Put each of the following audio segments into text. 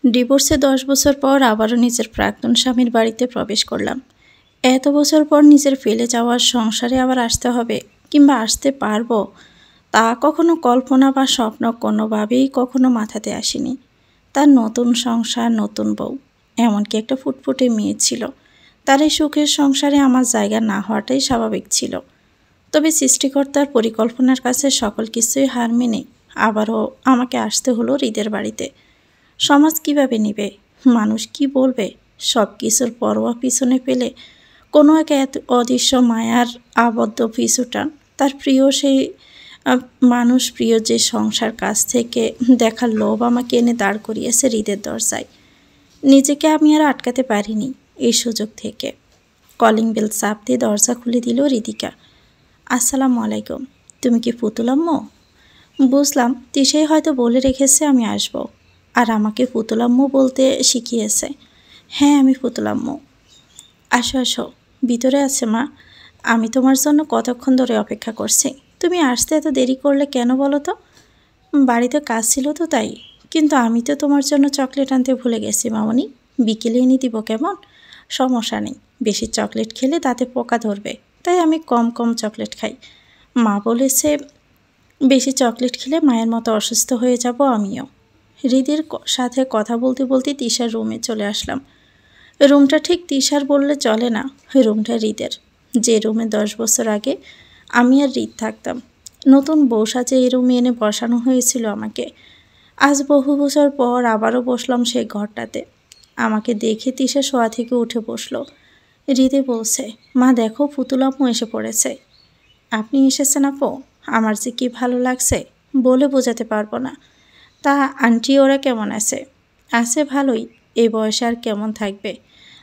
ডিভোর্সে ১০ বছর পর আবারও নিজের প্রাক্তন স্বামীর বাড়িতে প্রবেশ করলাম। এত বছর পর নিজের ফেলে যাওয়ার সংসারে আবার আসতে হবে কিংবা আসতে পারবো, তা কখনো কল্পনা বা স্বপ্ন কোনোভাবেই কখনো মাথাতে আসেনি। তার নতুন সংসার, নতুন বউ, এমনকি একটা ফুটফুটে মেয়ে ছিল। তার এই সুখের সংসারে আমার জায়গা না হওয়াটাই স্বাভাবিক ছিল। তবে সৃষ্টিকর্তার পরিকল্পনার কাছে সকল কিছুই হার মেনে আবারও আমাকে আসতে হলো হৃদের বাড়িতে। সমাজ কিভাবে নেবে, মানুষ কি বলবে, সব কিছুর পরোয়া পিছনে ফেলে কোনো এক অদৃশ্য মায়ার আবদ্ধ পিছুটান তার প্রিয় সেই মানুষ, প্রিয় যে সংসার কাছ থেকে দেখার লোভ আমাকে এনে দাঁড় করিয়েছে হৃদের দরজায়। নিজেকে আমি আর আটকাতে পারিনি এই সুযোগ থেকে। কলিং বেল চাপ দিয়ে দরজা খুলে দিল রিদিকা। আসসালামু আলাইকুম। তুমি কি পুতুল আম্মু? বুঝলাম তিশাই হয়তো বলে রেখেছে আমি আসব, আর আমাকে পুতুল আম্মু বলতে শিখিয়েছে। হ্যাঁ, আমি পুতুল আম্মু। আসো আসো, ভিতরে আছে মা। আমি তোমার জন্য কতক্ষণ ধরে অপেক্ষা করছি। তুমি আসতে এত দেরি করলে কেন বলো তো? বাড়িতে কাজ ছিল তো তাই। কিন্তু আমি তো তোমার জন্য চকলেট আনতে ভুলে গেছি মামনি। বিকেলে এনে দিব কেমন? সমস্যা নেই, বেশি চকলেট খেলে দাঁতে পোকা ধরবে, তাই আমি কম কম চকলেট খাই। মা বলেছে বেশি চকলেট খেলে মায়ের মতো অসুস্থ হয়ে যাব আমিও। হৃদের সাথে কথা বলতে বলতে তিশার রুমে চলে আসলাম। রুমটা ঠিক তিশার বললে চলে না, রুমটা হৃদের। যে রুমে 10 বছর আগে আমি আর হৃদ থাকতাম। নতুন বউ সাজে এই রুমে এনে বসানো হয়েছিল আমাকে। আজ বহু বছর পর আবারও বসলাম সেই ঘরটাতে। আমাকে দেখে তিশা শোয়া থেকে উঠে বসলো। হৃদে বলছে, মা দেখো পুতুল আম্মু এসে পড়েছে। আপনি এসেছেন আপু? আমার যে কি ভালো লাগছে, বলে বোঝাতে পারবো না। তা আন্টি ওরা কেমন আছে? আছে ভালোই, এই বয়সে আর কেমন থাকবে।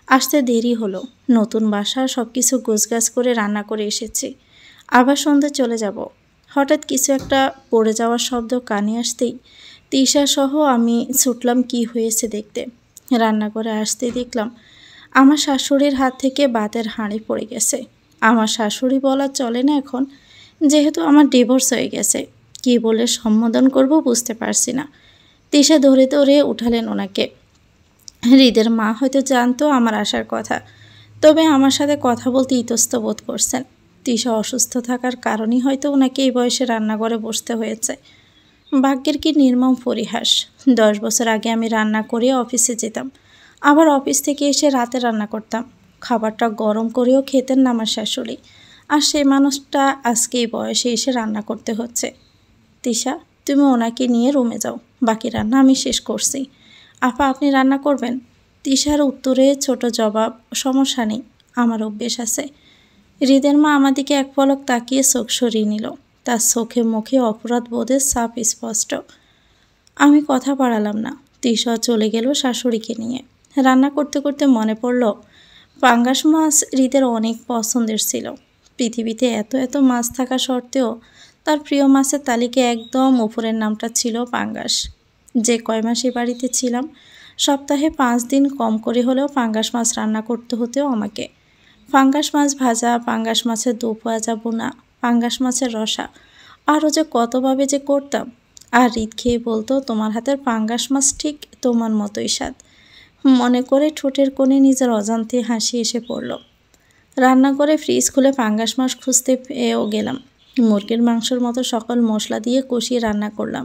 আসতে দেরি হলো, নতুন বাসা সব কিছু গোছগাছ করে রান্না করে এসেছি। আবার সন্ধ্যে চলে যাব। হঠাৎ কিছু একটা পড়ে যাওয়ার শব্দ কানে আসতেই তিশা সহ আমি ছুটলাম কি হয়েছে দেখতে। রান্না করে আসতে দেখলাম আমার শাশুড়ির হাত থেকে ভাতের হাঁড়ি পড়ে গেছে। আমার শাশুড়ি বলা চলে না এখন, যেহেতু আমার ডিভোর্স হয়ে গেছে। কি বলে সম্বোধন করব বুঝতে পারছি না। তিশা ধরে ধরে উঠালেন ওনাকে। হৃদের মা হয়তো জানতো আমার আসার কথা, তবে আমার সাথে কথা বলতে ইতস্ত বোধ করছেন। তিশা অসুস্থ থাকার কারণেই হয়তো ওনাকে এই বয়সে রান্নাঘরে বসতে হয়েছে। ভাগ্যের কি নির্মম পরিহাস। 10 বছর আগে আমি রান্না করে অফিসে যেতাম, আবার অফিস থেকে এসে রাতে রান্না করতাম। খাবারটা গরম করেও খেতেন না আমার শাশুড়ি, আর সেই মানুষটা আজকে এই বয়সে এসে রান্না করতে হচ্ছে। তিশা, তুমি ওনাকে নিয়ে রুমে যাও, বাকি রান্না আমি শেষ করছি। আপা আপনি রান্না করবেন? তিশার উত্তরে ছোট জবাব, সমস্যা নেই, আমার অভ্যেস আছে। হৃদের মা আমাদিকে এক পলক তাকিয়ে চোখ সরিয়ে নিল। তার চোখে মুখে অপরাধ বোধের ছাপ স্পষ্ট। আমি কথা বাড়ালাম না। তিশা চলে গেল শাশুড়িকে নিয়ে। রান্না করতে করতে মনে পড়ল পাঙ্গাস মাছ হৃদের অনেক পছন্দের ছিল। পৃথিবীতে এত এত মাছ থাকা সত্ত্বেও তার প্রিয় মাছের তালিকায় একদম উপরের নামটা ছিল পাঙ্গাস। যে কয় মাস এ বাড়িতে ছিলাম, সপ্তাহে 5 দিন কম করে হলেও পাঙ্গাস মাছ রান্না করতে হতেও আমাকে। পাঙ্গাস মাছ ভাজা, পাঙ্গাস মাছের দু ভাজা বোনা, পাঙ্গাস মাছের রসা, আরও যে কতভাবে যে করতাম। আর হৃদ খেয়ে বলতো, তোমার হাতের পাঙ্গাস মাছ ঠিক তোমার মতোই স্বাদ। মনে করে ঠোঁটের কোণে নিজের অজান্তে হাসি এসে পড়ল। রান্নাঘরে ফ্রিজ খুলে পাঙ্গাস মাছ খুঁজতে পেয়েও গেলাম। মুরগির মাংসের মতো সকল মশলা দিয়ে কষিয়ে রান্না করলাম।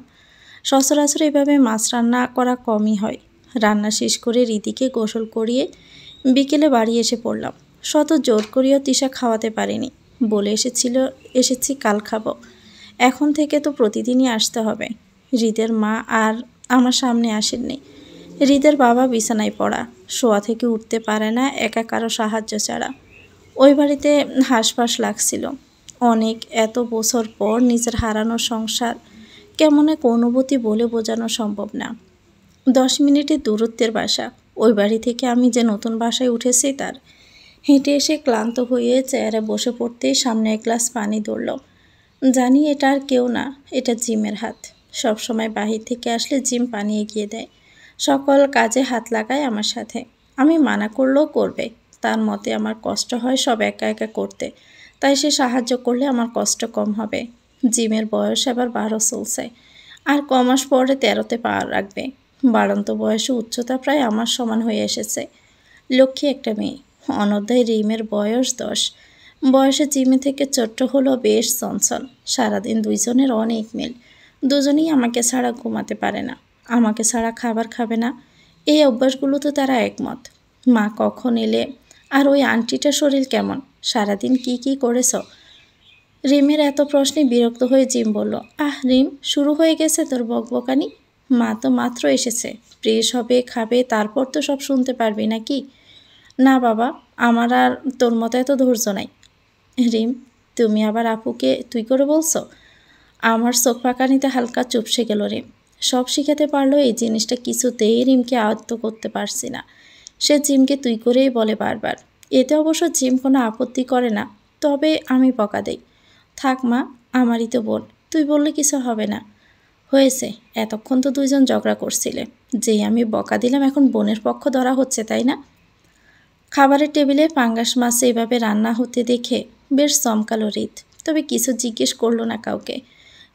সচরাচর এভাবে মাছ রান্না করা কমই হয়। রান্না শেষ করে রীতিকে গোসল করিয়ে বিকেলে বাড়ি এসে পড়লাম। শত জোর করিয়েও তিশা খাওয়াতে পারিনি। বলে এসেছি কাল খাবো। এখন থেকে তো প্রতিদিনই আসতে হবে। হৃদের মা আর আমার সামনে আসেননি। হৃদের বাবা বিছানায় পড়া, শোয়া থেকে উঠতে পারে না একা কারো সাহায্য ছাড়া। ওই বাড়িতে হাঁসফাঁস লাগছিল অনেক। এত বছর পর নিজের হারানো সংসার কেমন এক অনুভূতি বলে বোঝানো সম্ভব না। 10 মিনিটের দূরত্বের বাসা। ওই বাড়ি থেকে আমি যে নতুন বাসায় উঠেছি তার। হেঁটে এসে ক্লান্ত হয়ে চেয়ারে বসে পড়তেই সামনে এক গ্লাস পানি ধরল। জানি এটা আর কেউ না, এটা জিমের হাত। সবসময় বাহির থেকে আসলে জিম পানি এগিয়ে দেয়, সকল কাজে হাত লাগায় আমার সাথে। আমি মানা করলেও করবে। তার মতে আমার কষ্ট হয় সব একা একা করতে, তাই সে সাহায্য করলে আমার কষ্ট কম হবে। জিমের বয়স এবার 12 চলছে, আর কমাস পরে 13তে পা রাখবে। বাড়ন্ত বয়সে উচ্চতা প্রায় আমার সমান হয়ে এসেছে। লক্ষ্মী একটা মেয়ে। অনধ্যায় রিমের বয়স 10। বয়সে জিমে থেকে ছোট্ট হলেও বেশ চঞ্চল। সারাদিন দুইজনের অনেক মিল। দুজনেই আমাকে ছাড়া ঘুমাতে পারে না, আমাকে ছাড়া খাবার খাবে না। এই অভ্যাসগুলোতে তারা একমত। মা কখন এলে? আর ওই আন্টিটার শরীর কেমন? সারাদিন কি কি করেছ? রিমের এত প্রশ্নে বিরক্ত হয়ে জিম বলল, আহ রিম, শুরু হয়ে গেছে তোর বকবকানি। মা তো মাত্র এসেছে, ফ্রেশ হবে, খাবে, তারপর তো সব শুনতে পারবি নাকি? না বাবা, আমার আর তোর মতো এত ধৈর্য নাই। রিম, তুমি আবার আপুকে তুই করে বলছো? আমার চোখ পাকানিতে হালকা চুপসে গেল রিম। সব শিখাতে পারলো, এই জিনিসটা কিছুতেই রিমকে আয়ত্ত করতে পারছি না। সে জিমকে তুই করেই বলে বারবার। এতে অবশ্য জিম কোনো আপত্তি করে না, তবে আমি বকা দেই। থাক মা, আমারই তো বোন, তুই বললে কিছু হবে না। হয়েছে, এতক্ষণ তো দুইজন ঝগড়া করছিলে, যেই আমি বকা দিলাম এখন বোনের পক্ষ ধরা হচ্ছে, তাই না? খাবারের টেবিলে পাঙ্গাস মাছ এইভাবে রান্না হতে দেখে বেশ চমকালো হৃদ, তবে কিছু জিজ্ঞেস করলো না কাউকে।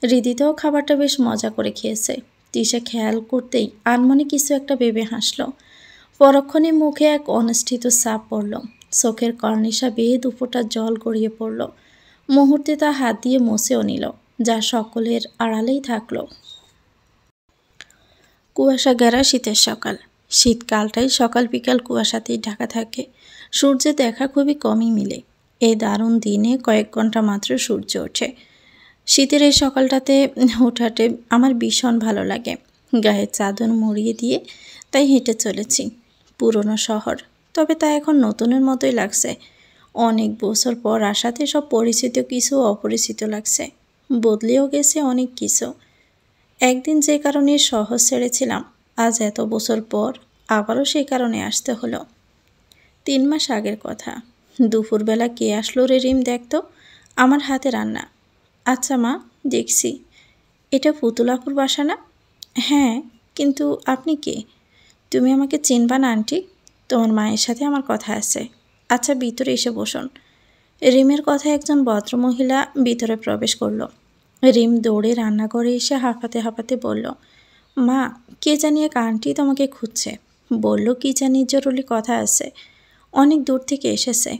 হৃদিতেও খাবারটা বেশ মজা করে খেয়েছে। তিশা খেয়াল করতেই আনমনে কিছু একটা ভেবে হাসল। পরক্ষণে মুখে এক অনুষ্ঠিত চাপ পড়ল। চোখের কর্নিশা বেয়ে দুপোটা জল গড়িয়ে পড়ল। মুহূর্তে তা হাত দিয়ে মুছেও নিল, যা সকলের আড়ালেই থাকলো। কুয়াশা ঘেরা শীতের সকাল। শীতকালটাই সকাল বিকাল কুয়াশাতেই ঢাকা থাকে। সূর্যের দেখা খুবই কমই মিলে। এই দারুণ দিনে কয়েক ঘন্টা মাত্র সূর্য ওঠে। শীতের এই সকালটাতে হুটহাটে আমার ভীষণ ভালো লাগে। গায়ে চাদর মুড়িয়ে দিয়ে তাই হেঁটে চলেছি। পুরনো শহর, তবে তা এখন নতুনের মতোই লাগছে। অনেক বছর পর আসাতে সব পরিচিত কিছু অপরিচিত লাগছে। বদলেও গেছে অনেক কিছু। একদিন যে কারণে শহর ছেড়েছিলাম, আজ এত বছর পর আবারও সেই কারণে আসতে হলো। 3 মাস আগের কথা। দুপুরবেলা কে আসলো রে রিম, দেখতো। আমার হাতে রান্না। আচ্ছা মা, দেখছি। এটা পুতুলাপুর বাসা না? হ্যাঁ, কিন্তু আপনি কে? তুমি আমাকে চিনবা না আন্টি? তোমার মায়ের সাথে আমার কথা আছে। আচ্ছা, ভিতরে এসে বসুন। রিমের কথায় একজন ভদ্রমহিলা ভিতরে প্রবেশ করলো। রিম দৌড়ে রান্নাঘরে এসে হাঁপাতে হাঁপাতে বলল, মা, কে জানি এক আন্টি তোমাকে খুঁজছে। বলল কি জানি জরুরি কথা আছে, অনেক দূর থেকে এসেছে।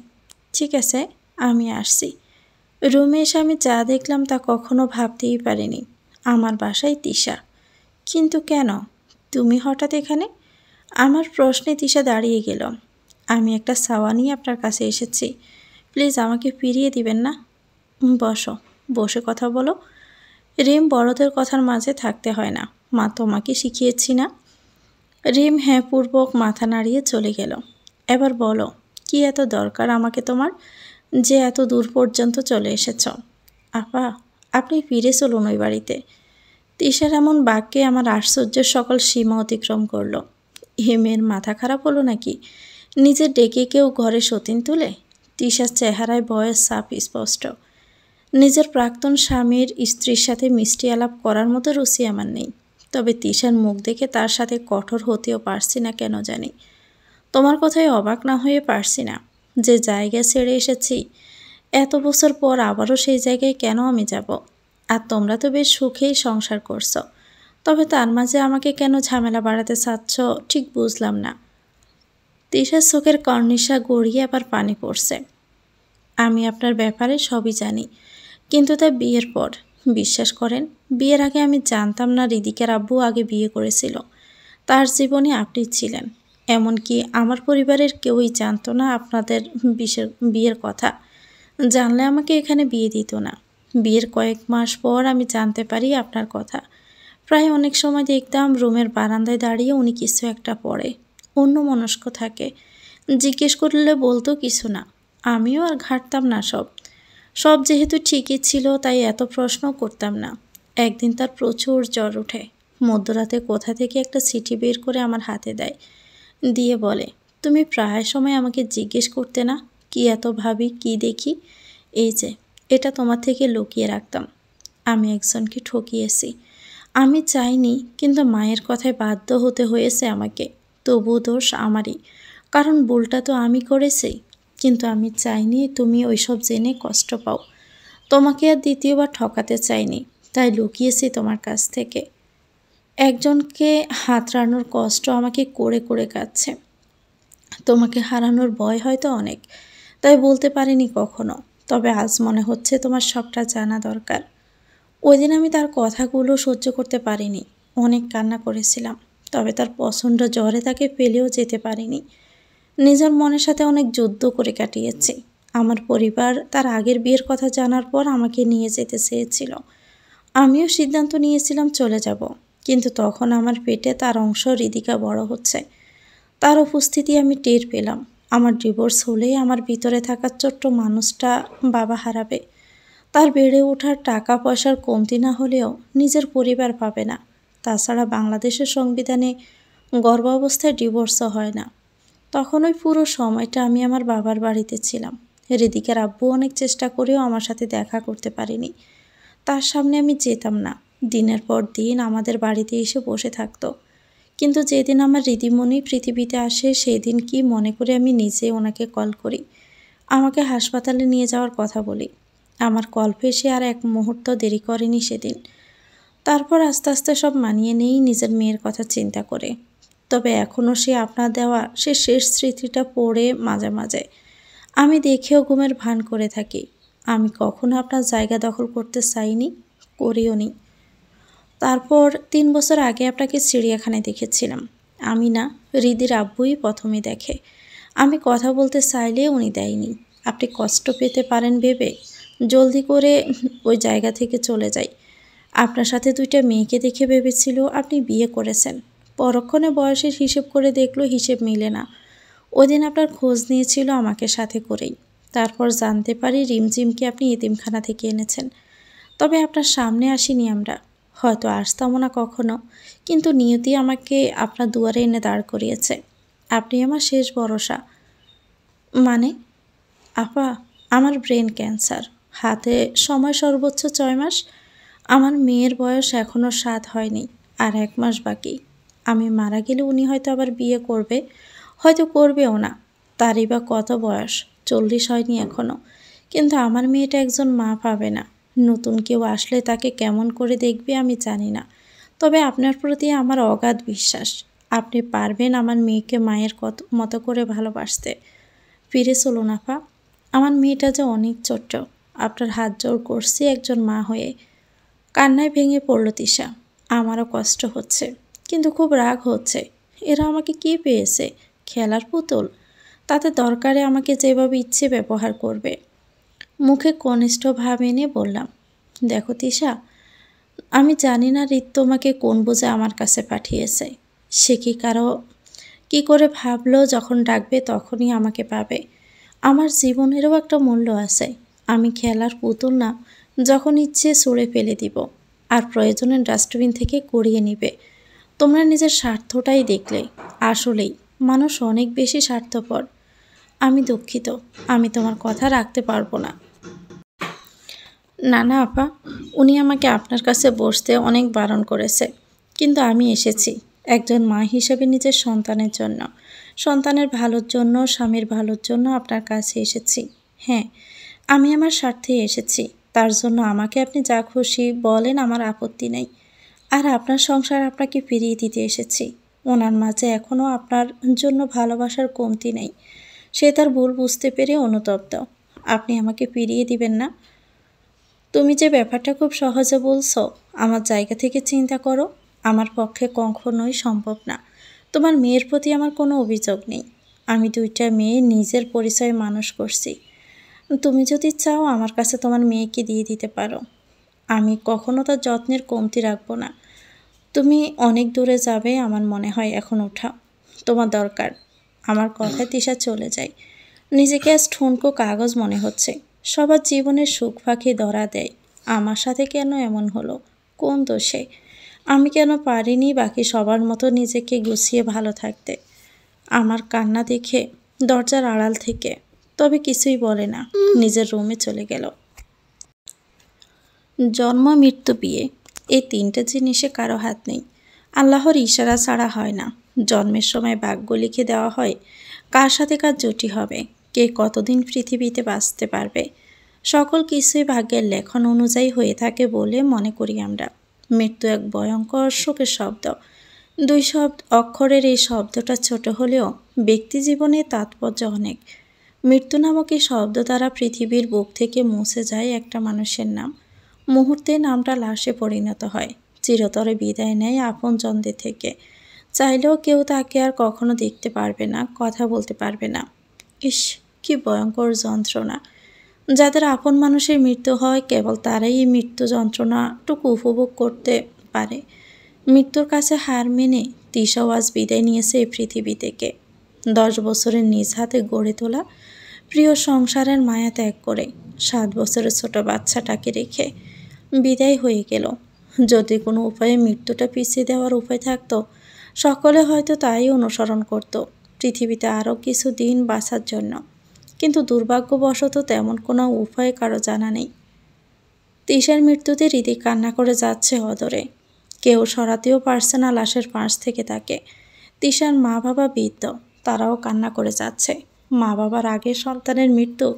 ঠিক আছে, আমি আসছি। রুমে এসে আমি যা দেখলাম তা কখনো ভাবতেই পারিনি। আমার বাসায় তিশা। কিন্তু কেন তুমি হঠাৎ এখানে? আমার প্রশ্নে তিশা দাঁড়িয়ে গেল। আমি একটা সাওয়া নিয়ে আপনার কাছে এসেছি, প্লিজ আমাকে ফিরিয়ে দিবেন না? বসো, বসে কথা বলো। রিম, বড়দের কথার মাঝে থাকতে হয় না, মা তোমাকে শিখিয়েছি না? রিম হ্যাঁ পূর্বক মাথা নাড়িয়ে চলে গেল। এবার বলো, কি এত দরকার আমাকে তোমার, যে এত দূর পর্যন্ত চলে এসেছ? আপা, আপনি ফিরে চলুন ওই বাড়িতে। তিশার এমন বাক্যে আমার আশ্চর্যের সকল সীমা অতিক্রম করলো। মেয়ের মাথা খারাপ হলো নাকি? নিজের ডেকে কেউ ঘরে সতীন তুলে? তিশার চেহারায় ভয়ের ছাপ স্পষ্ট। নিজের প্রাক্তন স্বামীর স্ত্রীর সাথে মিষ্টি আলাপ করার মতো রুচি আমার নেই, তবে তিশার মুখ দেখে তার সাথে কঠোর হতেও পারছি না কেন জানি। তোমার কথায় অবাক না হয়ে পারছি না। যে জায়গা ছেড়ে এসেছি, এত বছর পর আবারও সেই জায়গায় কেন আমি যাব? আর তোমরা তো বেশ সুখেই সংসার করছো, তবে তার মাঝে আমাকে কেন ঝামেলা বাড়াতে চাচ্ছ ঠিক বুঝলাম না। তিশার চোখের কর্নিশা গড়িয়ে আবার পানি পড়ছে। আমি আপনার ব্যাপারে সবই জানি, কিন্তু তা বিয়ের পর। বিশ্বাস করেন, বিয়ের আগে আমি জানতাম না হৃদিকের আব্বু আগে বিয়ে করেছিল। তার জীবনে আপনি ছিলেন। এমনকি আমার পরিবারের কেউই জানতো না আপনাদের বিয়ের কথা। জানলে আমাকে এখানে বিয়ে দিত না। বিয়ের কয়েক মাস পর আমি জানতে পারি আপনার কথা। প্রায় অনেক সময় দেখতাম রুমের বারান্দায় দাঁড়িয়ে উনি কিছু একটা পড়ে, অন্যমনস্ক থাকে। জিজ্ঞেস করলে বলতো কিছু না। আমিও আর ঘাটতাম না সব যেহেতু ঠিকই ছিল, তাই এত প্রশ্ন করতাম না। একদিন তার প্রচুর জ্বর ওঠে। মধ্যরাতে কোথা থেকে একটা চিঠি বের করে আমার হাতে দেয়, দিয়ে বলে, তুমি প্রায় সময় আমাকে জিজ্ঞেস করতে না কি এত ভাবি, কি দেখি। এই যে, এটা তোমার থেকে লুকিয়ে রাখতাম। আমি একজনকে ঠকিয়েছি। আমি চাইনি, কিন্তু মায়ের কথায় বাধ্য হতে হয়েছে আমাকে। তবু দোষ আমারই, কারণ ভুলটা তো আমি করেছি। কিন্তু আমি চাইনি তুমি ওইসব জেনে কষ্ট পাও। তোমাকে আর দ্বিতীয়বার ঠকাতে চাইনি, তাই লুকিয়েছি তোমার কাছ থেকে। একজনকে হাতড়ানোর কষ্ট আমাকে করে করে কাটছে। তোমাকে হারানোর ভয় হয়তো অনেক, তাই বলতে পারিনি কখনো। তবে আজ মনে হচ্ছে তোমার সবটা জানা দরকার। ওই দিন আমি তার কথাগুলো সহ্য করতে পারিনি, অনেক কান্না করেছিলাম। তবে তার প্রচণ্ড জ্বরে তাকে ফেলেও যেতে পারিনি। নিজের মনের সাথে অনেক যুদ্ধ করে কাটিয়েছি। আমার পরিবার তার আগের বিয়ের কথা জানার পর আমাকে নিয়ে যেতে চেয়েছিল। আমিও সিদ্ধান্ত নিয়েছিলাম চলে যাব, কিন্তু তখন আমার পেটে তার অংশ হৃদিকা বড় হচ্ছে। তার উপস্থিতি আমি টের পেলাম। আমার ডিভোর্স হলেই আমার ভিতরে থাকা ছোট্ট মানুষটা বাবা হারাবে। তার বেড়ে ওঠার টাকা পয়সার কমতি না হলেও নিজের পরিবার পাবে না। তাছাড়া বাংলাদেশের সংবিধানে গর্ভাবস্থায় ডিভোর্সও হয় না। তখন ওই পুরো সময়টা আমি আমার বাবার বাড়িতে ছিলাম। হৃদিকার আব্বু অনেক চেষ্টা করেও আমার সাথে দেখা করতে পারিনি। তার সামনে আমি যেতাম না। দিনের পর দিন আমাদের বাড়িতে এসে বসে থাকতো। কিন্তু যেদিন আমার রিদিমণি পৃথিবীতে আসে সেই দিন কি মনে করে আমি নিজে ওনাকে কল করি, আমাকে হাসপাতালে নিয়ে যাওয়ার কথা বলি। আমার কল পেয়ে সে আর এক মুহূর্ত দেরি করেনি সেদিন। তারপর আস্তে আস্তে সব মানিয়ে নেই নিজের মেয়ের কথা চিন্তা করে। তবে এখনও সে আপনার দেওয়া সে শেষ স্মৃতিটা পড়ে মাঝে মাঝে আমি দেখেও ঘুমের ভান করে থাকি। আমি কখনো আপনার জায়গা দখল করতে চাইনি, করিও নি। তারপর ৩ বছর আগে আপনাকে চিড়িয়াখানায় দেখেছিলাম। আমি না, হৃদির আব্বুই প্রথমে দেখে। আমি কথা বলতে চাইলে উনি দেয়নি। আপনি কষ্ট পেতে পারেন ভেবে জলদি করে ওই জায়গা থেকে চলে যাই। আপনার সাথে ২টা মেয়েকে দেখে ভেবেছিল আপনি বিয়ে করেছেন। পরক্ষণে বয়সের হিসেব করে দেখলো হিসেব মিলে না। ওই দিন আপনার খোঁজ নিয়েছিল আমাকে সাথে করেই। তারপর জানতে পারি রিমঝিমকে আপনি এতিমখানা থেকে এনেছেন। তবে আপনার সামনে আসিনি আমরা, হয়তো আসতামও না কখনো, কিন্তু নিয়তি আমাকে আপনার দুয়ারে এনে দাঁড় করিয়েছে। আপনি আমার শেষ ভরসা। মানে? আপা, আমার ব্রেন ক্যান্সার, হাতে সময় সর্বোচ্চ ৬ মাস। আমার মেয়ের বয়স এখনও ৭ হয়নি, আর ১ মাস বাকি। আমি মারা গেলে উনি হয়তো আবার বিয়ে করবে, হয়তো করবেও না। তারই বা কত বয়স, ৪০ হয়নি এখনও। কিন্তু আমার মেয়েটা একজন মা পাবে না। নতুন কেউ আসলে তাকে কেমন করে দেখবে আমি জানি না। তবে আপনার প্রতি আমার অগাধ বিশ্বাস। আপনি পারবেন আমার মেয়েকে মায়ের মতো করে ভালোবাসতে। ফিরে চলুন আপা। আমার মেয়েটা যে অনেক ছোট্ট। আপনার হাত জোর করছি একজন মা হয়ে। কান্নায় ভেঙে পড়ল তিশা। আমারও কষ্ট হচ্ছে, কিন্তু খুব রাগ হচ্ছে। এরা আমাকে কি পেয়েছে? খেলার পুতুল? তাতে দরকারে আমাকে যেভাবে ইচ্ছে ব্যবহার করবে। মুখে কনিষ্ঠ ভাব এনে বললাম, দেখো তিশা, আমি জানি না রিত তোমাকে কোন বুঝে আমার কাছে পাঠিয়েছে। সে কি করে ভাবলো যখন ডাকবে তখনই আমাকে পাবে। আমার জীবনেরও একটা মূল্য আছে। আমি খেলার পুতুল না, যখন ইচ্ছে ছুঁড়ে ফেলে দিব, আর প্রয়োজনে ডাস্টবিন থেকে কুড়িয়ে নিবে। তোমরা নিজের স্বার্থটাই দেখলে। আসলেই মানুষ অনেক বেশি স্বার্থপর। আমি দুঃখিত, আমি তোমার কথা রাখতে পারবো না। না না আপা, উনি আমাকে আপনার কাছে বসতে অনেক বারণ করেছে, কিন্তু আমি এসেছি একজন মা হিসেবে নিজের সন্তানের জন্য। সন্তানের ভালোর জন্য, স্বামীর ভালোর জন্য আপনার কাছে এসেছি। হ্যাঁ, আমি আমার স্বার্থে এসেছি। তার জন্য আমাকে আপনি যা খুশি বলেন, আমার আপত্তি নেই। আর আপনার সংসার আপনাকে ফিরিয়ে দিতে এসেছি। ওনার মাঝে এখনও আপনার জন্য ভালোবাসার কমতি নেই। সে তার ভুল বুঝতে পেরে অনুতপ্ত। আপনি আমাকে ফিরিয়ে দিবেন না? তুমি যে ব্যাপারটা খুব সহজে বলছো, আমার জায়গা থেকে চিন্তা করো। আমার পক্ষে কখনোই সম্ভব না। তোমার মেয়ের প্রতি আমার কোনো অভিযোগ নেই। আমি 2টা মেয়ে নিজের পরিচয়ে মানুষ করছি। তুমি যদি চাও আমার কাছে তোমার মেয়েকে দিয়ে দিতে পারো। আমি কখনো তার যত্নের কমতি রাখবো না। তুমি অনেক দূরে যাবে আমার মনে হয়, এখন ওঠাও। তোমার দরকার। আমার কথায় তিশা চলে যায়। নিজেকে আজ ঠুনকো কাগজ মনে হচ্ছে। সবার জীবনের সুখ ফাঁকি ধরা দেয়। আমার সাথে কেন এমন হলো? কোন দোষে? আমি কেন পারিনি বাকি সবার মতো নিজেকে গুছিয়ে ভালো থাকতে? আমার কান্না দেখে দরজার আড়াল থেকে তবে কিছুই বলে না, নিজের রুমে চলে গেল। জন্ম, মৃত্যু, বিয়ে, এই 3টে জিনিসে কারো হাত নেই। আল্লাহর ইশারা ছাড়া হয় না। জন্মের সময় ভাগ্য লিখে দেওয়া হয় কার সাথে কার জুটি হবে, কে কতদিন পৃথিবীতে বাঁচতে পারবে। সকল কিছুই ভাগ্যের লেখন অনুযায়ী হয়ে থাকে বলে মনে করি আমরা। মৃত্যু এক ভয়ঙ্কর শোকের শব্দ। দুই অক্ষরের এই শব্দটা ছোট হলেও ব্যক্তি জীবনে তাৎপর্য অনেক। মৃত্যু নামক এই শব্দ দ্বারা পৃথিবীর বুক থেকে মুছে যায় একটা মানুষের নাম। মুহূর্তে নামটা লাশে পরিণত হয়, চিরতরে বিদায় নেয় আপনজনদের থেকে। চাইলেও কেউ তাকে আর কখনো দেখতে পারবে না, কথা বলতে পারবে না। ইস, কি ভয়ঙ্কর যন্ত্রণা! যাদের আপন মানুষের মৃত্যু হয় কেবল তারাই এই মৃত্যু যন্ত্রণাটুকু উপভোগ করতে পারে। মৃত্যুর কাছে হার মেনে তিশাও আজ বিদায় নিয়েছে এই পৃথিবী থেকে। 10 বছরের নিজ হাতে গড়ে তোলা প্রিয় সংসারের মায়া ত্যাগ করে 7 বছরের ছোট বাচ্চাটাকে রেখে বিদায় হয়ে গেল। যদি কোনো উপায়ে মৃত্যুটা পিছিয়ে দেওয়ার উপায় থাকতো, সকলে হয়তো তাই অনুসরণ করত, পৃথিবীতে আরও কিছু দিন বাঁচার জন্য। কিন্তু দুর্ভাগ্যবশত তেমন কোনো উপায় কারো জানা নেই। তিশার মৃত্যুতে রীতি কান্না করে যাচ্ছে অদরে। কেউ সরাতেও পারছে না লাশের পাশ থেকে তাকে। তিশার মা বাবা বৃদ্ধ, তারাও কান্না করে যাচ্ছে। মা বাবার আগের সন্তানের মৃত্যু,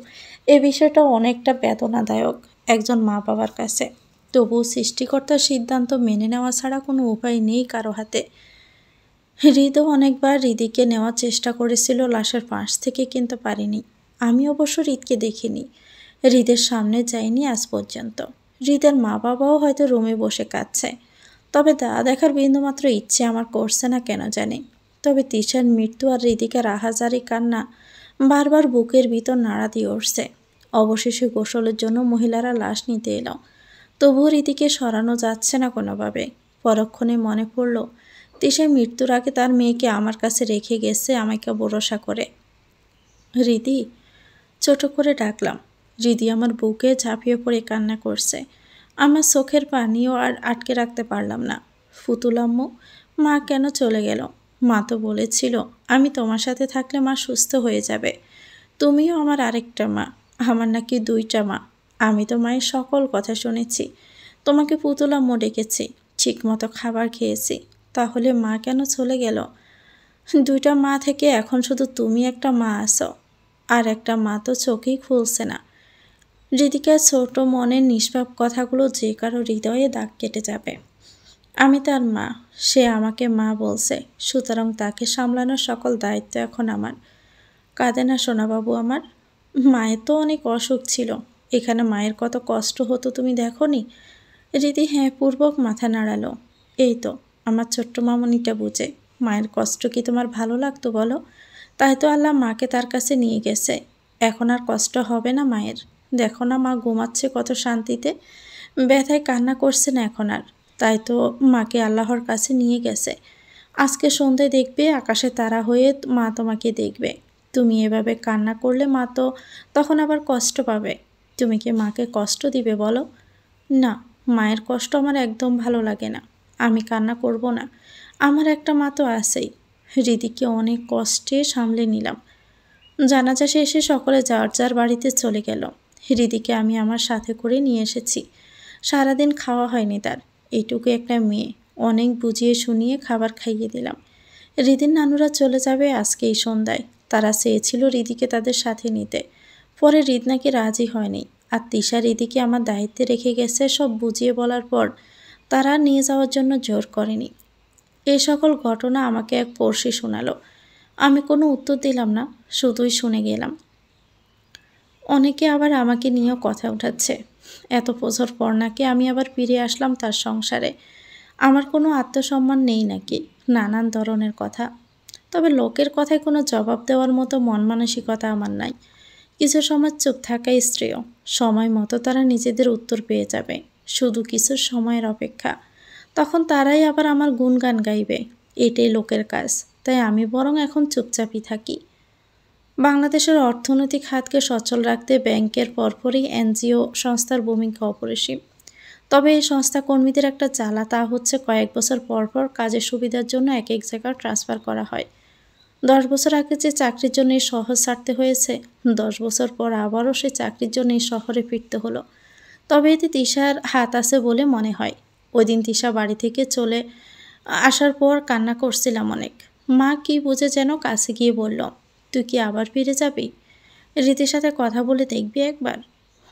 এ বিষয়টা অনেকটা বেদনাদায়ক একজন মা বাবার কাছে। তবুও সৃষ্টিকর্তার সিদ্ধান্ত মেনে নেওয়া ছাড়া কোনো উপায় নেই কারো হাতে। হৃদও অনেকবার হৃদিকে নেওয়ার চেষ্টা করেছিল লাশের পাশ থেকে, কিন্তু পারিনি। আমি অবশ্য হৃদকে দেখিনি, হৃদের সামনে যাইনি আজ পর্যন্ত। হৃদের মা বাবাও হয়তো রুমে বসে কাঁদছে, তবে তা দেখার বিন্দুমাত্র ইচ্ছে আমার করছে না কেন জানি। তবে তিশার মৃত্যু আর হৃদিকার আহাজারি কান্না বারবার বুকের ভিতর নাড়া দিয়ে উঠছে। অবশেষে গোসলের জন্য মহিলারা লাশ নিতে এলো, তবুও রীতিকে সরানো যাচ্ছে না কোনোভাবে। পরক্ষণে মনে পড়ল তিশার মৃত্যুর আগে তার মেয়েকে আমার কাছে রেখে গেছে আমাকে ভরসা করে। রীতি, ছোট করে ডাকলাম। রীতি আমার বুকে ঝাঁপিয়ে পড়ে কান্না করছে। আমার চোখের পানিও আর আটকে রাখতে পারলাম না। ফুতুলাম্মু, মা কেন চলে গেল? মা তো বলেছিল আমি তোমার সাথে থাকলে মা সুস্থ হয়ে যাবে। তুমিও আমার আরেকটা মা, আমার নাকি 2টা মা। আমি তো মায়ের সকল কথা শুনেছি, তোমাকে পুতুলাম্মু ডেকেছি, ঠিকমতো খাবার খেয়েছি, তাহলে মা কেন চলে গেল? 2টা মা থেকে এখন শুধু তুমি একটা মা আছো, আর একটা মা তো চোখেই খুলছে না। হৃদিকার ছোট মনের নিষ্পাপ কথাগুলো যে কারো হৃদয়ে দাগ কেটে যাবে। আমি তার মা, সে আমাকে মা বলছে, সুতরাং তাকে সামলানোর সকল দায়িত্ব এখন আমার। কাঁদে না সোনাবাবু আমার। মায়ের তো অনেক অসুখ ছিল, এখানে মায়ের কত কষ্ট হতো তুমি দেখোনি? রীতি হ্যাঁ পূর্বক মাথা নাড়ালো। এই তো আমার ছোট্ট মামনিটা বুঝে। মায়ের কষ্ট কি তোমার ভালো লাগতো বলো? তাই তো আল্লাহ মাকে তার কাছে নিয়ে গেছে। এখন আর কষ্ট হবে না মায়ের। দেখো না মা ঘুমাচ্ছে কত শান্তিতে, ব্যথায় কান্না করছে না এখন আর। তাই তো মাকে আল্লাহর কাছে নিয়ে গেছে। আজকে সন্ধ্যায় দেখবে আকাশে তারা হয়ে মা তোমাকে দেখবে। তুমি এভাবে কান্না করলে মা তো তখন আবার কষ্ট পাবে। তুমি কি মাকে কষ্ট দিবে বলো? না, মায়ের কষ্ট আমার একদম ভালো লাগে না। আমি কান্না করব না, আমার একটা মা তো আছেই। হৃদিকে অনেক কষ্টে সামলে নিলাম। জানাজা শেষে সকলে যার যার বাড়িতে চলে গেল। হৃদিকে আমি আমার সাথে করে নিয়ে এসেছি। সারাদিন খাওয়া হয়নি তার, এইটুকু একটা মেয়ে, অনেক বুঝিয়ে শুনিয়ে খাবার খাইয়ে দিলাম। হৃদির নানুরা চলে যাবে আজকে এই সন্ধ্যায়। তারা চেয়েছিল হৃদিকে তাদের সাথে নিতে, পরে হৃদ নাকি রাজি হয়নি। আর তিশা হৃদিকে আমার দায়িত্বে রেখে গেছে সব বুঝিয়ে বলার পর তারা নিয়ে যাওয়ার জন্য জোর করেনি। এই সকল ঘটনা আমাকে এক পড়শি শোনালো। আমি কোনো উত্তর দিলাম না, শুধুই শুনে গেলাম। অনেকে আবার আমাকে নিয়েও কথা উঠাচ্ছে। এত বছর পর নাকি আমি আবার ফিরে আসলাম তার সংসারে। আমার কোনো আত্মসম্মান নেই নাকি, নানান ধরনের কথা। তবে লোকের কথায় কোনো জবাব দেওয়ার মতো মন মানসিকতা আমার নাই। কিছু সময় চুপ থাকাই শ্রেয়। সময় মতো তারা নিজেদের উত্তর পেয়ে যাবে, শুধু কিছু সময়ের অপেক্ষা। তখন তারাই আবার আমার গুণগান গাইবে, এটাই লোকের কাজ। তাই আমি বরং এখন চুপচাপই থাকি। বাংলাদেশের অর্থনৈতিক খাতকে সচল রাখতে ব্যাংকের পরপরই এনজিও সংস্থার ভূমিকা অপরিসীম। তবে এই সংস্থা কর্মীদের একটা জ্বালা, তা হচ্ছে কয়েক বছর পর পর কাজের সুবিধার জন্য এক এক জায়গায় ট্রান্সফার করা হয়। 10 বছর আগে যে চাকরির জন্য এই শহর ছাড়তে হয়েছে, 10 বছর পর আবারও সে চাকরির জন্য এই শহরে ফিরতে হলো। তবে এতে তিশার হাত আছে বলে মনে হয়। ওই দিন তিশা বাড়ি থেকে চলে আসার পর কান্না করছিলাম অনেক। মা কি বুঝে যেন কাছে গিয়ে বলল, তুই কি আবার ফিরে যাবি? রীতির সাথে কথা বলে দেখবি একবার?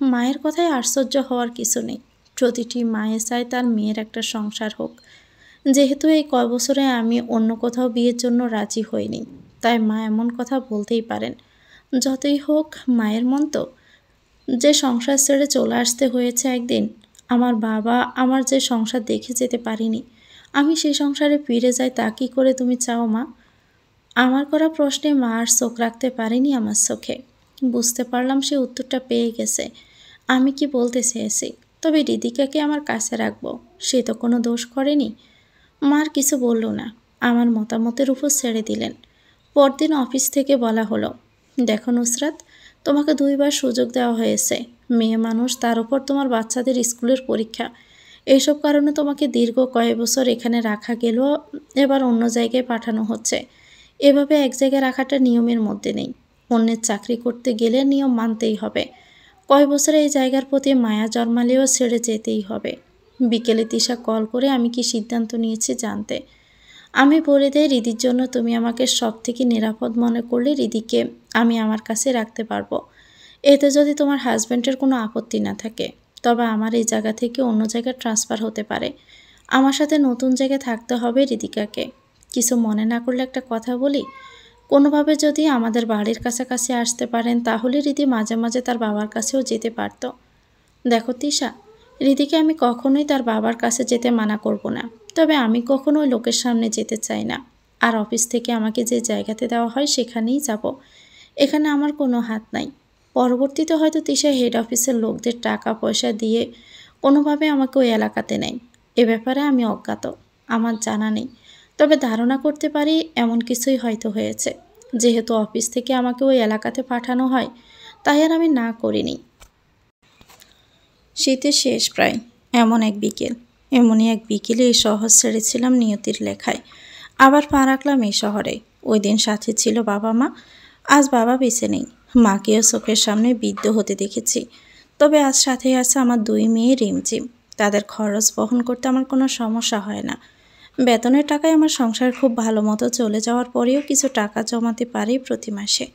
মায়ের কথায় আশ্চর্য হওয়ার কিছু নেই। প্রতিটি মায়ে চায় তার মেয়ের একটা সংসার হোক। যেহেতু এই কয় বছরে আমি অন্য কোথাও বিয়ের জন্য রাজি হইনি, তাই মা এমন কথা বলতেই পারেন। যতই হোক মায়ের মন তো। যে সংসার ছেড়ে চলে আসতে হয়েছে একদিন, আমার বাবা আমার যে সংসার দেখে যেতে পারিনি, আমি সেই সংসারে ফিরে যাই তা কি করে তুমি চাও মা? আমার করা প্রশ্নে মা আর চোখ রাখতে পারেনি আমার চোখে। বুঝতে পারলাম সে উত্তরটা পেয়ে গেছে আমি কি বলতে চেয়েছি। তবে রিদিকাকে আমার কাছে রাখবো, সে তো কোনো দোষ করেনি। মার কিছু বলল না, আমার মতামতের উপর ছেড়ে দিলেন। পরদিন অফিস থেকে বলা হলো, দেখো নুসরাত, তোমাকে 2বার সুযোগ দেওয়া হয়েছে। মেয়ে মানুষ, তার উপর তোমার বাচ্চাদের স্কুলের পরীক্ষা। এইসব কারণে তোমাকে দীর্ঘ কয়েক বছর এখানে রাখা গেল, এবার অন্য জায়গায় পাঠানো হচ্ছে। এভাবে এক জায়গায় রাখাটা নিয়মের মধ্যে নেই। অন্যের চাকরি করতে গেলে নিয়ম মানতেই হবে। কয় বছরে এই জায়গার প্রতি মায়া জন্মালেও ছেড়ে যেতেই হবে। বিকেলে তিশা কল করে আমি কি সিদ্ধান্ত নিয়েছি জানতে। আমি বলে দেই, রিদির জন্য তুমি আমাকে সব থেকে নিরাপদ মনে করলে রিদিকে আমি আমার কাছে রাখতে পারবো। এতে যদি তোমার হাজব্যান্ডের কোনো আপত্তি না থাকে, তবে আমার এই জায়গা থেকে অন্য জায়গায় ট্রান্সফার হতে পারে। আমার সাথে নতুন জায়গায় থাকতে হবে রিদিকাকে। কিছু মনে না করলে একটা কথা বলি, কোনোভাবে যদি আমাদের বাড়ির কাছাকাছি আসতে পারেন, তাহলে রিদি মাঝে মাঝে তার বাবার কাছেও যেতে পারত। দেখো তিশা, রিদিকে আমি কখনোই তার বাবার কাছে যেতে মানা করব না, তবে আমি কখনোই লোকের সামনে যেতে চাই না। আর অফিস থেকে আমাকে যে জায়গাতে দেওয়া হয় সেখানেই যাব। এখানে আমার কোনো হাত নাই। পরবর্তীতে হয়তো তিশা হেড অফিসের লোকদের টাকা পয়সা দিয়ে কোনোভাবে আমাকে ওই এলাকাতে নেয়। এ ব্যাপারে আমি অজ্ঞাত, আমার জানা নেই। তবে ধারণা করতে পারি এমন কিছুই হয়তো হয়েছে। যেহেতু অফিস থেকে আমাকে ওই এলাকাতে পাঠানো হয়, তাই আর আমি না করিনি। শীতের শেষ প্রায়, এমন এক বিকেল, এমনই এক বিকেলে এই শহর ছেড়েছিলাম নিয়তির লেখায়। আবার পা রাখলাম এই শহরে। ওই দিন সাথে ছিল বাবা মা। আজ বাবা বেঁচে নেই, মাকেও চোখের সামনে বৃদ্ধ হতে দেখেছি। তবে আজ সাথে আছে আমার 2 মেয়ে রিমঝিম। তাদের খরচ বহন করতে আমার কোনো সমস্যা হয় না। বেতনের টাকায় আমার সংসার খুব ভালো মতো চলে যাওয়ার পরেও কিছু টাকা জমাতে পারি প্রতি মাসে।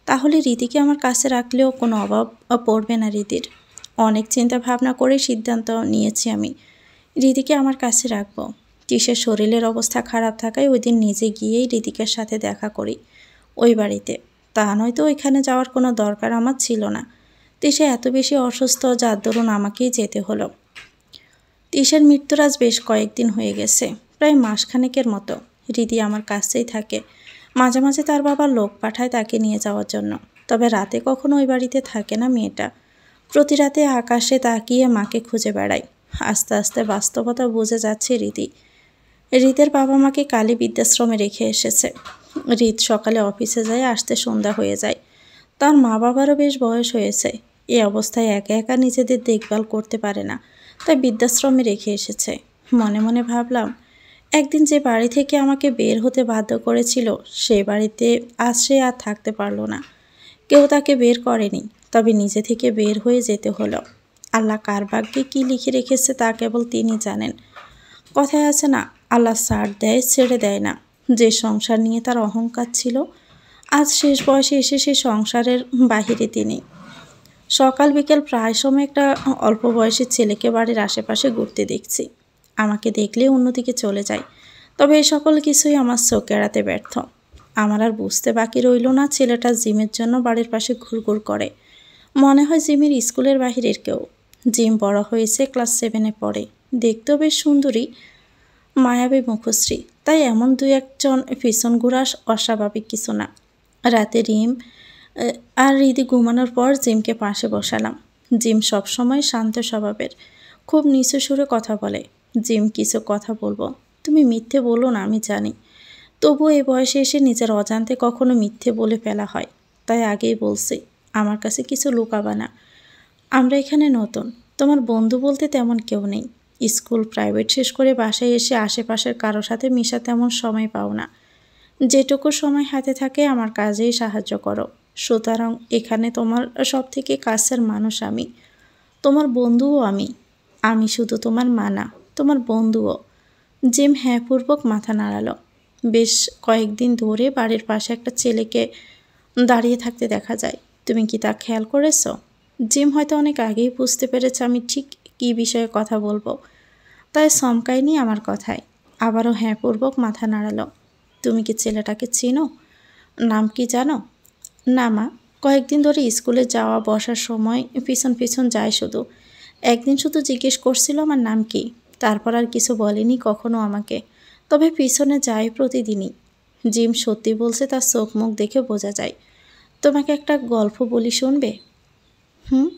তাহলে রিদিকে আমার কাছে রাখলেও কোনো অভাব পড়বে না রিদির। অনেক চিন্তা ভাবনা করে সিদ্ধান্ত নিয়েছি আমি রিদিকে আমার কাছে রাখবো। তিশার শরীরের অবস্থা খারাপ থাকায় ওই দিন নিজে গিয়েই রিদিকার সাথে দেখা করি ওই বাড়িতে। তা নয়তো ওইখানে যাওয়ার কোনো দরকার আমার ছিল না। তিশা এত বেশি অসুস্থ, যার দরুন আমাকেই যেতে হলো। তিশার মৃত্যুর আজ বেশ কয়েকদিন হয়ে গেছে, প্রায় মাসখানেকের মতো। রিদি আমার কাছেই থাকে। মাঝে মাঝে তার বাবা লোক পাঠায় তাকে নিয়ে যাওয়ার জন্য। তবে রাতে কখনো ওই বাড়িতে থাকে না মেয়েটা। প্রতি রাতে আকাশে তাকিয়ে মাকে খুঁজে বেড়ায়। আস্তে আস্তে বাস্তবতা বুঝে যাচ্ছে রিদি। রিদের বাবা মাকে কালী বৃদ্ধাশ্রমে রেখে এসেছে। রিদ সকালে অফিসে যায়, আসতে সন্ধ্যা হয়ে যায়। তার মা বাবারও বেশ বয়স হয়েছে। এই অবস্থায় একা একা নিজেদের দেখভাল করতে পারে না, তাই বৃদ্ধাশ্রমে রেখে এসেছে। মনে মনে ভাবলাম, একদিন যে বাড়ি থেকে আমাকে বের হতে বাধ্য করেছিল, সেই বাড়িতে আজ সে আর থাকতে পারল না। কেউ তাকে বের করেনি, তবে নিজে থেকে বের হয়ে যেতে হলো। আল্লাহ কার ভাগ্যে কী লিখে রেখেছে তা কেবল তিনি জানেন। কথায় আছে না, আল্লাহ ছাড় দেয়, ছেড়ে দেয় না। যে সংসার নিয়ে তার অহংকার ছিল, আজ শেষ বয়সে এসে সে সংসারের বাহিরে তিনি। সকাল বিকেল প্রায় সময় একটা অল্প বয়সী ছেলেকে বাড়ির আশেপাশে ঘুরতে দেখছি। আমাকে দেখলে অন্যদিকে চলে যায়। তবে এই সকল কিছুই আমার চোখ এড়াতে ব্যর্থ। আমার আর বুঝতে বাকি রইল না ছেলেটা জিমের জন্য বাড়ির পাশে ঘুরঘুর করে। মনে হয় জিমের স্কুলের বাহিরের কেউ। জিম বড় হয়েছে, ক্লাস 7-এ পড়ে। দেখতেও বেশ সুন্দরী, মায়াবী মুখশ্রী। তাই এমন 2-1জন পিছন ঘুরা অস্বাভাবিক কিছু না। রাতে রিম আর রিদি ঘুমানোর পর জিমকে পাশে বসালাম। জিম সবসময় শান্ত স্বভাবের, খুব নিচু সুরে কথা বলে। জিম, কিছু কথা বলবো। তুমি মিথ্যে বলো না আমি জানি, তবুও এই বয়সে এসে নিজের অজান্তে কখনো মিথ্যে বলে ফেলা হয়। তাই আগেই বলছি, আমার কাছে কিছু লুকাবা না। আমরা এখানে নতুন, তোমার বন্ধু বলতে তেমন কেউ নেই। স্কুল প্রাইভেট শেষ করে বাসায় এসে আশেপাশের কারোর সাথে মেশা তেমন সময় পাও না। যেটুকু সময় হাতে থাকে আমার কাজেই সাহায্য করো। সুতরাং এখানে তোমার সব থেকে কাছের মানুষ আমি, তোমার বন্ধুও আমি। আমি শুধু তোমার মা না, তোমার বন্ধুও। জিম হ্যাঁ পূর্বক মাথা নাড়ালো। বেশ কয়েকদিন ধরে বাড়ির পাশে একটা ছেলেকে দাঁড়িয়ে থাকতে দেখা যায়। তুমি কি তা খেয়াল করেছো? জিম হয়তো অনেক আগেই বুঝতে পেরেছে আমি ঠিক কী বিষয়ে কথা বলবো, তাই চমকায়নি আমার কথায়। আবারও হ্যাঁ পূর্বক মাথা নাড়ালো। তুমি কি ছেলেটাকে চিনো? নাম কি জানো? না মা, কয়েকদিন ধরে স্কুলে যাওয়া বসার সময় পিছন পিছন যায় শুধু। একদিন শুধু জিজ্ঞেস করছিল আমার নাম কি, তারপর আর কিছু বলেনি কখনো আমাকে। তবে পিছনে যায় প্রতিদিনই। জিম সত্যি বলছে, তার চোখ মুখ দেখে বোঝা যায়। তোমাকে একটা গল্প বলি, শুনবে? হুম।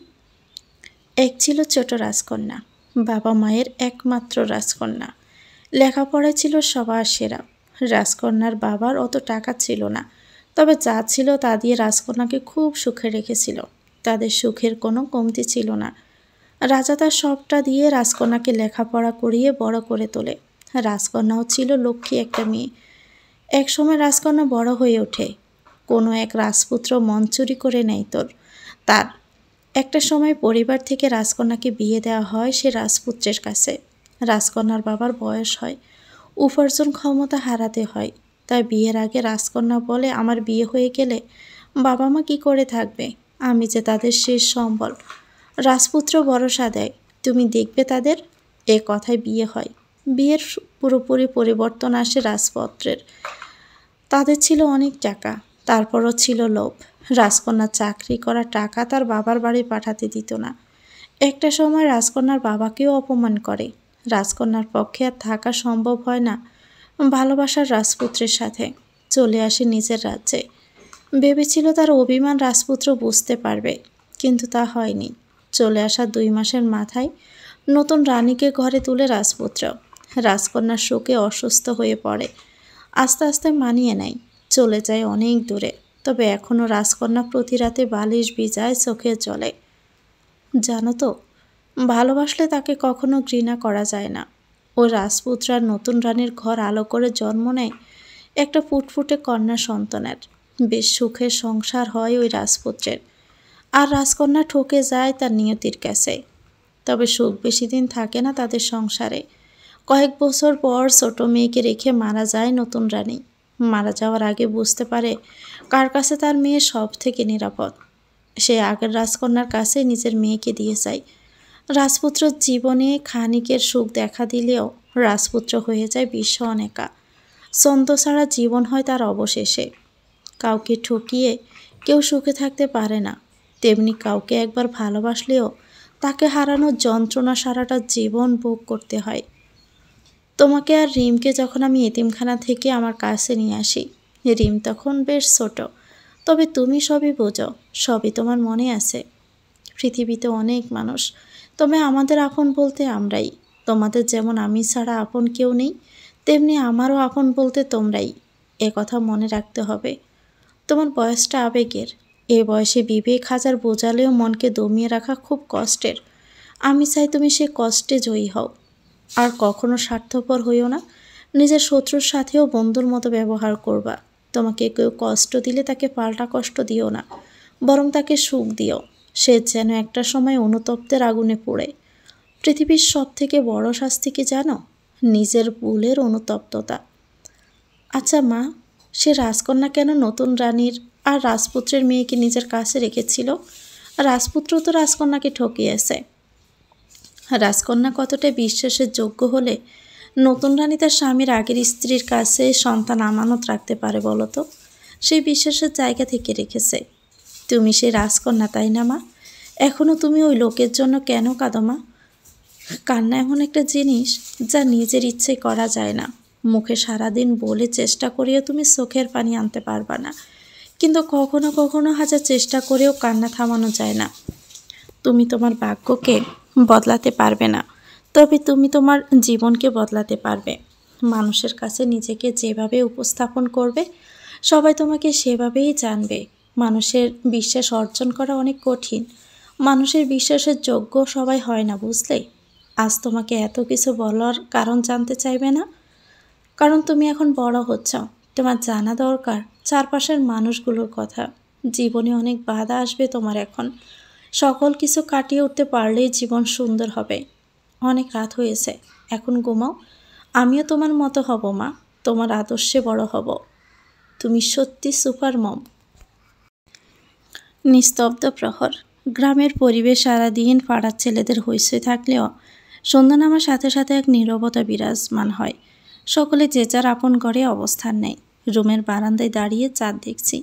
এক ছিল ছোট রাজকন্যা, বাবা মায়ের একমাত্র রাজকন্যা। লেখাপড়ায় ছিল সবার সেরা। রাজকন্যার বাবার অত টাকা ছিল না, তবে যা ছিল তা দিয়ে রাজকন্যাকে খুব সুখে রেখেছিল। তাদের সুখের কোনো কমতি ছিল না। রাজা তার সবটা দিয়ে রাজকন্যাকে লেখাপড়া করিয়ে বড় করে তোলে। রাজকন্যাও ছিল লক্ষ্মী একটা মেয়ে। একসময় রাজকন্যা বড় হয়ে ওঠে। কোনো এক রাজপুত্র মন চুরি করে নেয় তার। একটা সময় পরিবার থেকে রাজকন্যাকে বিয়ে দেওয়া হয় সে রাজপুত্রের কাছে। রাজকন্যার বাবার বয়স হয়, উপার্জন ক্ষমতা হারাতে হয়। তাই বিয়ের আগে রাজকন্যা বলে, আমার বিয়ে হয়ে গেলে বাবা মা কী করে থাকবে, আমি যে তাদের শেষ সম্বল। রাজপুত্র ভরসা দেয়, তুমি দেখবে তাদের। এ কথায় বিয়ে হয়। বিয়ের পুরোপুরি পরিবর্তন আসে রাজপুত্রের। তাদের ছিল অনেক টাকা, তারপরও ছিল লোভ। রাজকন্যা চাকরি করা টাকা তার বাবার বাড়ি পাঠাতে দিত না। একটা সময় রাজকন্যার বাবাকেও অপমান করে। রাজকন্যার পক্ষে আর থাকা সম্ভব হয় না ভালোবাসার রাজপুত্রের সাথে। চলে আসে নিজের রাজ্যে। ভেবেছিল তার অভিমান রাজপুত্র বুঝতে পারবে, কিন্তু তা হয়নি। চলে আসা 2 মাসের মাথায় নতুন রানীকে ঘরে তুলে রাজপুত্র। রাজকন্যার শোকে অসুস্থ হয়ে পড়ে। আস্তে আস্তে মানিয়ে নেয়, চলে যায় অনেক দূরে। তবে এখনও রাজকন্যা প্রতি রাতে বালিশ ভিজায় চোখের জলে। জানো তো, ভালোবাসলে তাকে কখনো ঘৃণা করা যায় না। ও রাজপুত্রার নতুন রানীর ঘর আলো করে জন্ম নেয় একটা ফুটফুটে কন্যা সন্তানের। বেশ সুখের সংসার হয় ওই রাজপুত্রের। আর রাজকন্যা ঠকে যায় তার নিয়তির কাছে। তবে সুখ বেশি দিন থাকে না তাদের সংসারে। কয়েক বছর পর ছোট মেয়েকে রেখে মারা যায় নতুন রানী। মারা যাওয়ার আগে বুঝতে পারে কার কাছে তার মেয়ে সব থেকে নিরাপদ। সে আগের রাজকন্যার কাছে নিজের মেয়েকে দিয়ে যায়। রাজপুত্র জীবনে খানিকের সুখ দেখা দিলেও রাজপুত্র হয়ে যায় বিশ্ব অনেকা। ছন্দ ছাড়া জীবন হয় তার অবশেষে। কাউকে ঠকিয়ে কেউ সুখে থাকতে পারে না, তেমনি কাউকে একবার ভালোবাসলেও তাকে হারানোর যন্ত্রণা সারাটা জীবন ভোগ করতে হয়। তোমাকে আর রিমকে যখন আমি এতিমখানা থেকে আমার কাছে নিয়ে আসি, রিম তখন বেশ ছোট। তবে তুমি সবই বোঝো, সবই তোমার মনে আছে। পৃথিবীতে অনেক মানুষ, তবে আমাদের আপন বলতে আমরাই। তোমাদের যেমন আমি ছাড়া আপন কেউ নেই, তেমনি আমারও আপন বলতে তোমরাই। এ কথা মনে রাখতে হবে। তোমার বয়সটা আবেগের। এ বয়সে বিবেক হাজার বোঝালেও মনকে দমিয়ে রাখা খুব কষ্টের। আমি চাই তুমি সে কষ্টে জয়ী হও। আর কখনো স্বার্থপর হইও না। নিজের শত্রুর সাথেও বন্ধুর মতো ব্যবহার করবা। তোমাকে কেউ কষ্ট দিলে তাকে পাল্টা কষ্ট দিও না, বরং তাকে সুখ দিও। সে যেন একটা সময় অনুতপ্তের আগুনে পোড়ে। পৃথিবীর সব থেকে বড় শাস্তি কি জানো? নিজের ভুলের অনুতপ্ততা। আচ্ছা মা, সে রাজকন্যা কেন নতুন রানীর আর রাজপুত্রের মেয়েকে নিজের কাছে রেখেছিল? রাজপুত্র তো রাজকন্যাকে ঠকিয়েছে। রাজকন্যা কতটা বিশ্বাসের যোগ্য হলে নতুন রানী তার স্বামীর আগের স্ত্রীর কাছে সন্তান আমানত রাখতে পারে বলো তো? সেই বিশ্বাসের জায়গা থেকে রেখেছে। তুমি সেই রাজকন্যা, তাই না মা? এখনও তুমি ওই লোকের জন্য কেন কাঁদো মা? কান্না এমন একটা জিনিস যা নিজের ইচ্ছে করা যায় না। মুখে সারাদিন বলে চেষ্টা করেও তুমি চোখের পানি আনতে পারবা না, কিন্তু কখনো কখনো হাজার চেষ্টা করেও কান্না থামানো যায় না। তুমি তোমার ভাগ্যকে বদলাতে পারবে না, তবে তুমি তোমার জীবনকে বদলাতে পারবে। মানুষের কাছে নিজেকে যেভাবে উপস্থাপন করবে, সবাই তোমাকে সেভাবেই জানবে। মানুষের বিশ্বাস অর্জন করা অনেক কঠিন। মানুষের বিশ্বাসের যোগ্য সবাই হয় না, বুঝলে? আজ তোমাকে এত কিছু বলার কারণ জানতে চাইবে না, কারণ তুমি এখন বড় হচ্ছ। তোমার জানা দরকার চারপাশের মানুষগুলোর কথা। জীবনে অনেক বাধা আসবে তোমার এখন। সকল কিছু কাটিয়ে উঠতে পারলেই জীবন সুন্দর হবে। অনেক রাত হয়েছে, এখন ঘুমাও। আমিও তোমার মতো হব মা, তোমার আদর্শে বড় হব। তুমি সত্যি সুপার মম। নিস্তব্ধ প্রহর। গ্রামের পরিবেশ সারাদিন পাড়ার ছেলেদের হইচই থাকলেও সন্ধ্যা নামার সাথে সাথে এক নীরবতা বিরাজমান হয়। সকলে যে যার আপন ঘরে অবস্থান নেয়। রুমের বারান্দায় দাঁড়িয়ে চাঁদ দেখছি।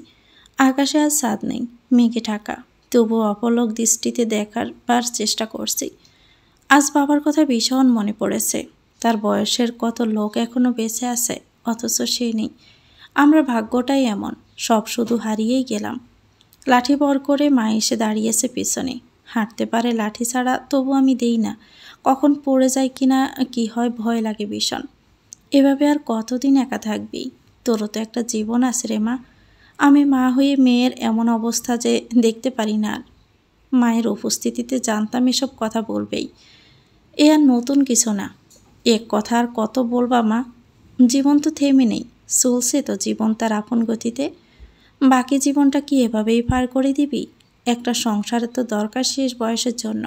আকাশে আজ চাঁদ নেই, মেঘে ঢাকা। তবুও অপলক দৃষ্টিতে দেখাবার চেষ্টা করছি। আজ বাবার কথা ভীষণ মনে পড়েছে। তার বয়সের কত লোক এখনো বেঁচে আছে, অথচ সে নেই। আমরা ভাগ্যটাই এমন, সব শুধু হারিয়েই গেলাম। লাঠি বর করে মা এসে দাঁড়িয়েছে পিছনে। হাঁটতে পারে লাঠি ছাড়া, তবু আমি দেই না। কখন পড়ে যায় কিনা কি হয় ভয় লাগে ভীষণ। এভাবে আর কতদিন একা থাকবি? তোরও তো একটা জীবন আছে রে মা। আমি মা হয়ে মেয়ের এমন অবস্থা যে দেখতে পারি না আর। মায়ের উপস্থিতিতে জানতাম এসব কথা বলবেই। এ আর নতুন কিছু না। এক কথা আর কত বলবা মা? জীবন তো থেমে নেই, চলছে তো জীবন তার আপন গতিতে। বাকি জীবনটা কি এভাবেই পার করে দিবি? একটা সংসারের তো দরকার শেষ বয়সের জন্য।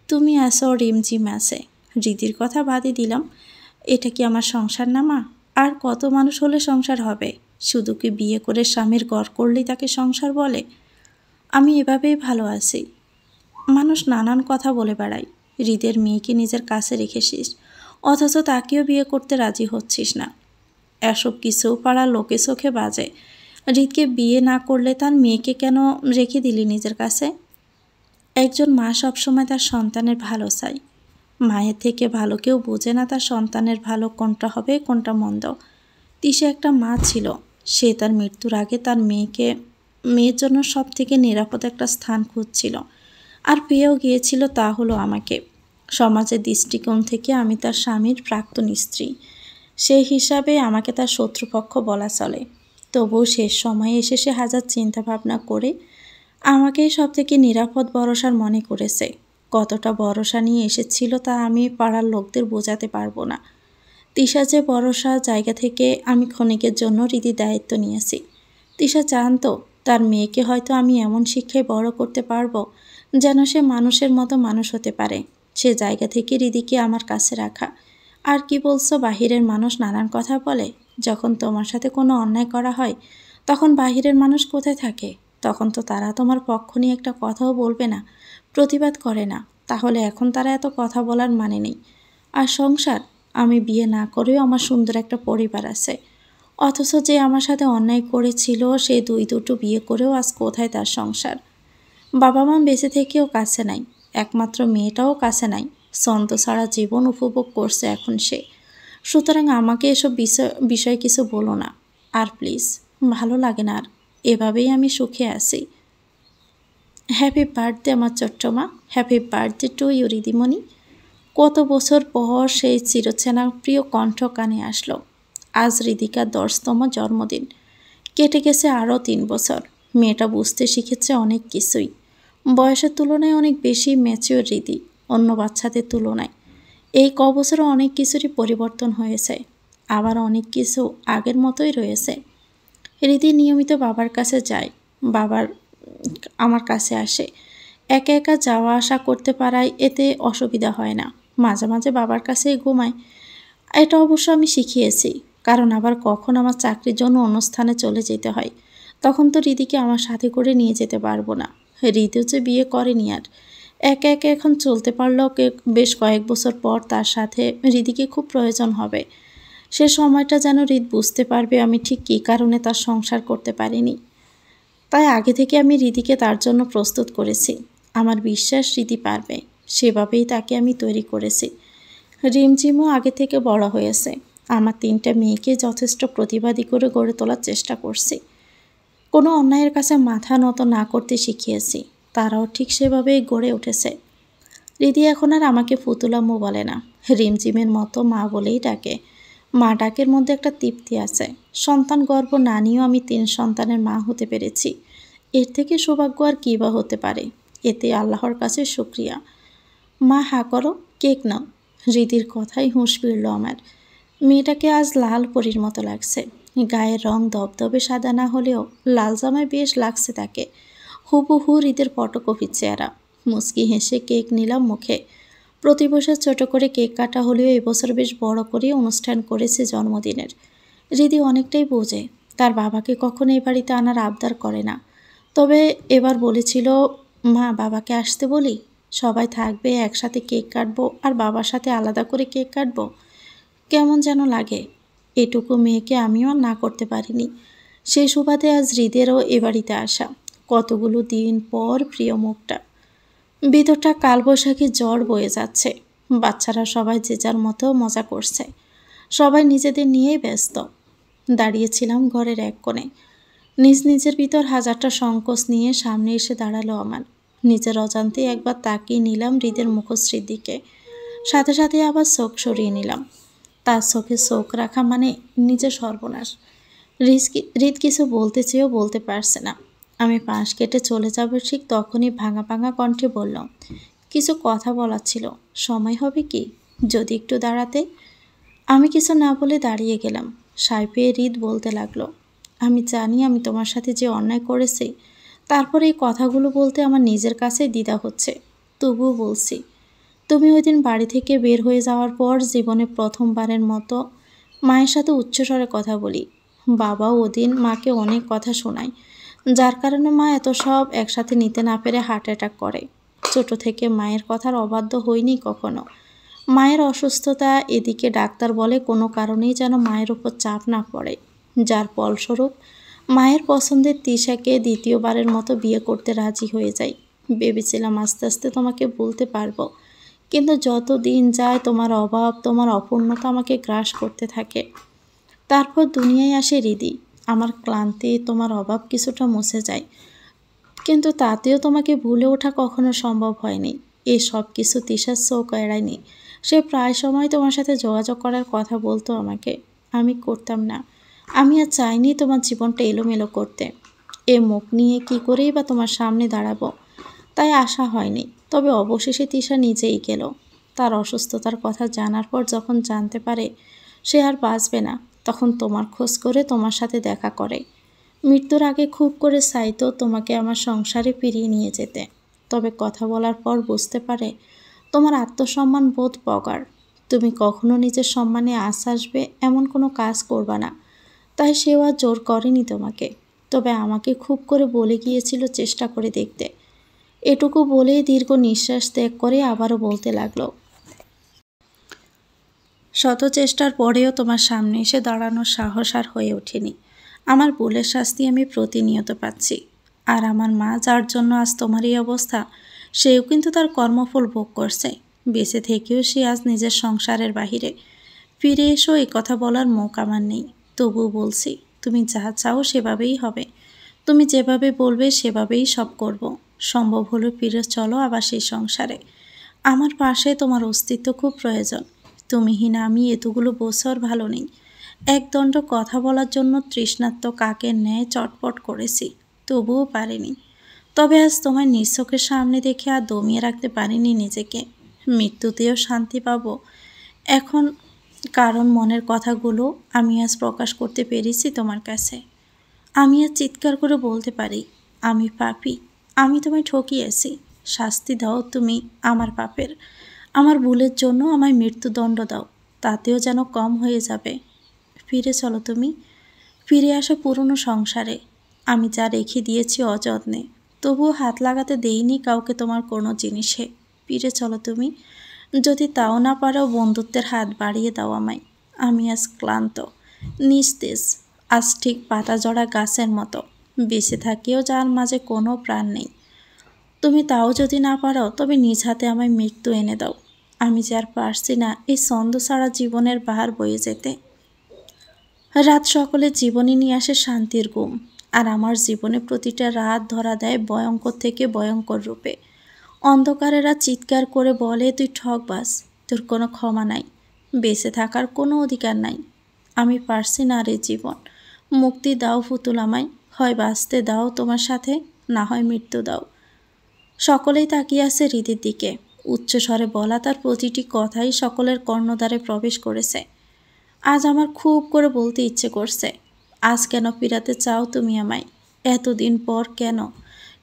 তুমি আসো, রিমঝিম আছে। রীতির কথা বাদই দিলাম। এটা কি আমার সংসার না মা? আর কত মানুষ হলে সংসার হবে? শুধু কি বিয়ে করে স্বামীর ঘর করলেই তাকে সংসার বলে? আমি এভাবেই ভালো আছি। মানুষ নানান কথা বলে বেড়ায়। হৃদের মেয়েকে নিজের কাছে রেখেছিস, অথচ তাকেও বিয়ে করতে রাজি হচ্ছিস না। এসব কিছু পাড়ার লোকে চোখে বাজে। হৃদকে বিয়ে না করলে তার মেয়েকে কেন রেখে দিলি নিজের কাছে? একজন মা সবসময় তার সন্তানের ভালো চায়। মায়ের থেকে ভালো কেউ বোঝে না তার সন্তানের ভালো কোনটা হবে কোনটা মন্দ। তিশা একটা মা ছিল। সে তার মৃত্যুর আগে তার মেয়ের জন্য সব থেকে নিরাপদ একটা স্থান খুঁজছিল, আর পেয়েও গিয়েছিল। তা হলো আমাকে। সমাজের দৃষ্টিকোণ থেকে আমি তার স্বামীর প্রাক্তন স্ত্রী, সেই হিসাবে আমাকে তার শত্রুপক্ষ বলা চলে। তবুও শেষ সময়ে এসে সে হাজার চিন্তা ভাবনা করে আমাকেই সব থেকে নিরাপদ ভরসার মনে করেছে। কতটা ভরসা নিয়ে এসেছিল তা আমি পাড়ার লোকদের বোঝাতে পারবো না। তিশা যে ভরসা জায়গা থেকে আমি ক্ষণিকের জন্য রীতির দায়িত্ব নিয়েছি। তিশা জানতো তার মেয়েকে হয়তো আমি এমন শিক্ষায় বড় করতে পারবো যেন সে মানুষের মতো মানুষ হতে পারে। সে জায়গা থেকে হৃদিকে আমার কাছে রাখা। আর কি বলছো, বাহিরের মানুষ নানান কথা বলে। যখন তোমার সাথে কোনো অন্যায় করা হয় তখন বাহিরের মানুষ কোথায় থাকে? তখন তো তারা তোমার পক্ষ নিয়ে একটা কথাও বলবে না, প্রতিবাদ করে না। তাহলে এখন তারা এত কথা বলার মানে নেই। আর সংসার, আমি বিয়ে না করেও আমার সুন্দর একটা পরিবার আছে। অথচ যে আমার সাথে অন্যায় করেছিল সে দুটো বিয়ে করেও আজ কোথায় তার সংসার? বাবা মা বেঁচে থেকেও কাছে নাই, একমাত্র মেয়েটাও কাছে নাই। ছন্দ ছাড়া জীবন উপভোগ করছে এখন সে। সুতরাং আমাকে এসব বিষয় কিছু বলো না আর প্লিজ। ভালো লাগে না আর। এভাবেই আমি সুখে আছি। হ্যাপি বার্থডে আমার ছোট্ট মা। হ্যাপি বার্থডে টু ইউ রিদিমণি। কত বছর পর সেই চিরচেনা প্রিয় কণ্ঠ কানে আসলো। আজ হৃদিকার 10তম জন্মদিন। কেটে গেছে আরও 3 বছর। মেয়েটা বুঝতে শিখেছে অনেক কিছুই। বয়সের তুলনায় অনেক বেশি ম্যাচিওর হৃদি, অন্য বাচ্চাদের তুলনায়। এই বছরে অনেক কিছুরই পরিবর্তন হয়েছে, আবার অনেক কিছু আগের মতোই রয়েছে। হৃদি নিয়মিত বাবার কাছে যায়, বাবার আমার কাছে আসে। একা একা যাওয়া আসা করতে পারায় এতে অসুবিধা হয় না। মাঝে মাঝে বাবার কাছেই ঘুমায়। এটা অবশ্য আমি শিখিয়েছি, কারণ আবার কখন আমার চাকরির জন্য অন্য স্থানে চলে যেতে হয়, তখন তো হৃদিকে আমার সাথে করে নিয়ে যেতে পারবো না। হৃদিও যে বিয়ে করেনি আর। একা একা এখন চলতে পারলেও বেশ কয়েক বছর পর তার সাথে হৃদিকে খুব প্রয়োজন হবে। সে সময়টা যেন হৃদ বুঝতে পারবে আমি ঠিক কী কারণে তার সংসার করতে পারিনি। তাই আগে থেকে আমি হৃদিকে তার জন্য প্রস্তুত করেছি। আমার বিশ্বাস হৃদি পারবে, সেভাবেই তাকে আমি তৈরি করেছি। রিমঝিমও আগে থেকে বড় হয়েছে। আমার 3টা মেয়েকে যথেষ্ট প্রতিবাদী করে গড়ে তোলার চেষ্টা করছি। কোনো অন্যায়ের কাছে মাথা নত না করতে শিখিয়েছি। তারাও ঠিক সেভাবেই গড়ে উঠেছে। হৃদি এখন আর আমাকে ফুতুলাম্মু বলে না, রিমঝিমের মতো মা বলেই ডাকে। মা ডাকের মধ্যে একটা তৃপ্তি আছে। সন্তান গর্ভ না নিয়েও আমি 3 সন্তানের মা হতে পেরেছি। এর থেকে সৌভাগ্য আর কী বা হতে পারে? এতে আল্লাহর কাছে শুকরিয়া। মা হা করো, কেক নাও। হৃদির কথাই হুঁশ ফিরল আমার। মেয়েটাকে আজ লাল পরীর মতো লাগছে। গায়ের রং দবদবে সাদা না হলেও লাল জামায় বেশ লাগছে তাকে। হুবহু হৃদের ফটোকপির চেহারা। মুচকি হেসে কেক নিলাম মুখে। প্রতি বছর ছোট করে কেক কাটা হলেও এবছর বেশ বড় করে অনুষ্ঠান করেছে জন্মদিনের। হৃদি অনেকটাই বোঝে। তার বাবাকে কখনো এ বাড়িতে আনার আবদার করে না। তবে এবার বলেছিল মা বাবাকে আসতে বলি? সবাই থাকবে, একসাথে কেক কাটবো আর বাবার সাথে আলাদা করে কেক কাটবো। কেমন যেন লাগে। এটুকু মেয়েকে আমিও আর না করতে পারিনি। সেই সুবাদে আজ হৃদেরও এ বাড়িতে আসা। কতগুলো দিন পর প্রিয় মুখটা। ভিতরটা কালবৈশাখী ঝড় বয়ে যাচ্ছে। বাচ্চারা সবাই যে যার মতো মজা করছে। সবাই নিজেদের নিয়েই ব্যস্ত। দাঁড়িয়েছিলাম ঘরের এক কোণে। নিজ নিজের ভিতর হাজারটা সংকোচ নিয়ে সামনে এসে দাঁড়ালো আমার। নিজের অজান্তেই একবার তাকিয়ে নিলাম হৃদের মুখশ্রীর দিকে। সাথে সাথে আবার চোখ সরিয়ে নিলাম। তার চোখে চোখ রাখা মানে নিজের সর্বনাশ। হৃদ কিছু বলতে চেয়েও বলতে পারছে না। আমি পাশ কেটে চলে যাব ঠিক তখনই ভাঙা ভাঙা কণ্ঠে বলল, কিছু কথা বলার ছিল। সময় হবে কি? যদি একটু দাঁড়াতে। আমি কিছু না বলে দাঁড়িয়ে গেলাম। সায় পেয়ে হৃদ বলতে লাগলো, আমি জানি আমি তোমার সাথে যে অন্যায় করেছি, তারপরে এই কথাগুলো বলতে আমার নিজের কাছে দ্বিধা হচ্ছে। তবুও বলছি। তুমি ওই দিন বাড়ি থেকে বের হয়ে যাওয়ার পর জীবনে প্রথমবারের মতো মায়ের সাথে উচ্চস্বরে কথা বলি। বাবাও ওদিন মাকে অনেক কথা শোনায়, যার কারণে মা এত সব একসাথে নিতে না পেরে হার্ট অ্যাটাক করে। ছোট থেকে মায়ের কথার অবাধ্য হইনি কখনো। মায়ের অসুস্থতা, এদিকে ডাক্তার বলে কোনো কারণেই যেন মায়ের উপর চাপ না পড়ে, যার ফলস্বরূপ মায়ের পছন্দের তিশাকে দ্বিতীয়বারের মতো বিয়ে করতে রাজি হয়ে যাই। ভেবেছিলাম আস্তে আস্তে তোমাকে বলতে পারবো, কিন্তু যত দিন যায় তোমার অভাব, তোমার অপূর্ণতা আমাকে গ্রাস করতে থাকে। তারপর দুনিয়ায় আসে হৃদি। আমার ক্লান্তি, তোমার অভাব কিছুটা মুছে যায়, কিন্তু তাতেও তোমাকে ভুলে ওঠা কখনো সম্ভব হয়নি। এই সব কিছু তিশার চোখ এড়ায়নি। সে প্রায় সময় তোমার সাথে যোগাযোগ করার কথা বলতো আমাকে। আমি করতাম না। আমি আর চাইনি তোমার জীবনটা এলোমেলো করতে। এ মুখ নিয়ে কি করেই বা তোমার সামনে দাঁড়াবো, তাই আশা হয়নি। তবে অবশেষে তিশা নিজেই গেল। তার অসুস্থতার কথা জানার পর যখন জানতে পারে সে আর বাঁচবে না, তখন তোমার খোঁজ করে তোমার সাথে দেখা করে। মৃত্যুর আগে খুব করে চাইতো তোমাকে আমার সংসারে ফিরিয়ে নিয়ে যেতে। তবে কথা বলার পর বুঝতে পারে তোমার আত্মসম্মান বোধ প্রগাঢ়। তুমি কখনো নিজের সম্মানে আঁচ আসবে এমন কোনো কাজ করবা না। তাই সেও আর জোর করেনি তোমাকে। তবে আমাকে খুব করে বলে গিয়েছিল চেষ্টা করে দেখতে। এটুকু বলেই দীর্ঘ নিঃশ্বাস ত্যাগ করে আবারও বলতে লাগলো, শত চেষ্টার পরেও তোমার সামনে এসে দাঁড়ানোর সাহস আর হয়ে ওঠেনি। আমার ভুলের শাস্তি আমি প্রতিনিয়ত পাচ্ছি। আর আমার মা, যার জন্য আজ তোমার এই অবস্থা, সেও কিন্তু তার কর্মফল ভোগ করছে। বেঁচে থেকেও সে আজ নিজের সংসারের বাহিরে। ফিরে এসো, এই কথা বলার মুখ আমার নেই। তবুও বলছি, তুমি যা চাও সেভাবেই হবে। তুমি যেভাবে বলবে সেভাবেই সব করব। সম্ভব হলে ফিরে চলো আবার সেই সংসারে। আমার পাশে তোমার অস্তিত্ব খুব প্রয়োজন। তুমিহীন আমি এতগুলো বছর ভালো নেই। একদণ্ড কথা বলার জন্য তৃষ্ণার্ত কাকের ন্যায় চটপট করেছি, তবুও পারিনি। তবে আজ তোমার নিজ চোখের সামনে দেখে আর দমিয়ে রাখতে পারিনি নিজেকে। মৃত্যুতেও শান্তি পাবো এখন, কারণ মনের কথাগুলো আমি আজ প্রকাশ করতে পেরেছি তোমার কাছে। আমি আজ চিৎকার করে বলতে পারি, আমি পাপী, আমি তোমায় ঠকিয়েছি। শাস্তি দাও তুমি আমার পাপের। আমার ভুলের জন্য আমায় মৃত্যুদণ্ড দাও, তাতেও যেন কম হয়ে যাবে। ফিরে চলো তুমি, ফিরে আসো পুরনো সংসারে। আমি যা রেখে দিয়েছি অযত্নে, তবুও হাত লাগাতে দেইনি কাউকে তোমার কোনো জিনিসে। ফিরে চলো তুমি। যদি তাও না পারো বন্ধুত্বের হাত বাড়িয়ে দাও আমায়। আমি আজ ক্লান্ত, নিস্তেজ, আজ ঠিক পাতা জড়া গাছের মতো। বেঁচে থাকিও যার মাঝে কোনো প্রাণ নেই। তুমি তাও যদি না পারো তবে নিজ হাতে আমায় মৃত্যু এনে দাও। আমি যে আর পারছি না এই ছন্দ ছাড়া জীবনের বাহার বয়ে যেতে। রাত সকলের জীবনে নিয়ে আসে শান্তির ঘুম, আর আমার জীবনে প্রতিটা রাত ধরা দেয় ভয়ঙ্কর থেকে ভয়ঙ্কর রূপে। অন্ধকারেরা চিৎকার করে বলে, তুই ঠকবাজ, তোর কোনো ক্ষমা নাই, বেঁচে থাকার কোনো অধিকার নাই। আমি পারছি না রে জীবন, মুক্তি দাও পুতুল আমায়। হয় বাঁচতে দাও তোমার সাথে, না হয় মৃত্যু দাও। সকলেই তাকিয়ে আছে হৃদির দিকে। উচ্চস্বরে বলা তার প্রতিটি কথাই সকলের কর্ণদ্বারে প্রবেশ করেছে। আজ আমার খুব করে বলতে ইচ্ছে করছে, আজ কেন ফিরাতে চাও তুমি আমায়? এতদিন পর কেন,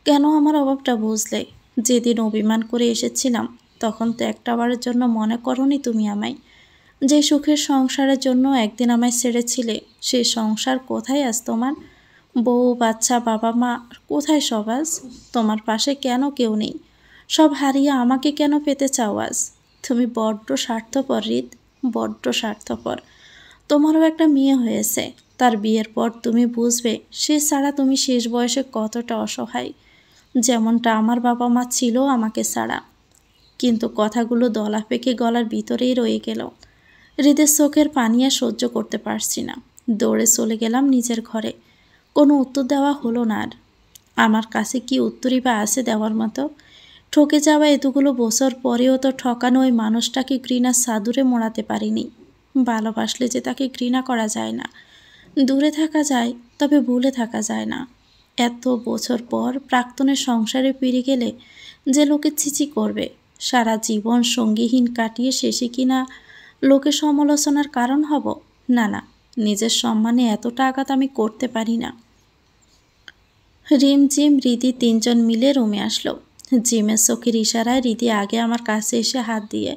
কেন আমার অভাবটা বুঝলে? যেদিন অভিমান করে এসেছিলাম তখন তো একটাবারের জন্য মনে করনি তুমি আমায়? যে সুখের সংসারের জন্য একদিন আমায় ছেড়েছিলে, সে সংসার কোথায় আজ তোমার? বউ বাচ্চা বাবা মা কোথায় সব আজ? তোমার পাশে কেন কেউ নেই? সব হারিয়ে আমাকে কেন পেতে চাও আজ? তুমি বড্ড স্বার্থপর হৃদ, বড্ড স্বার্থপর। তোমারও একটা মেয়ে হয়েছে, তার বিয়ের পর তুমি বুঝবে সে ছাড়া তুমি শেষ বয়সে কতটা অসহায়, যেমনটা আমার বাবা মা ছিল আমাকে ছাড়া। কিন্তু কথাগুলো দলা পেকে গলার ভিতরেই রয়ে গেল। হৃদের চোখের পানি আর সহ্য করতে পারছি না। দৌড়ে চলে গেলাম নিজের ঘরে। কোনো উত্তর দেওয়া হলো না আর। আমার কাছে কি উত্তরই বা আছে দেওয়ার মতো? ঠকে যাওয়া এতগুলো বছর পরেও তো ঠকানো ওই মানুষটাকে ঘৃণার চাদরে মোড়াতে পারিনি। ভালোবাসলে যে তাকে ঘৃণা করা যায় না। দূরে থাকা যায়, তবে ভুলে থাকা যায় না। এত বছর পর প্রাক্তনের সংসারে ফিরে গেলে যে লোকে ছিচি করবে, সারা জীবন সঙ্গীহীন কাটিয়ে শেষে কিনা লোকে সমালোচনার কারণ হব? না না, নিজের সম্মানে এতটা আঘাত আমি করতে পারি না। রিম জিম রিদি তিনজন মিলে রুমে আসলো। জিমের চোখের ইশারায় রিদি আগে আমার কাছে এসে হাত দিয়ে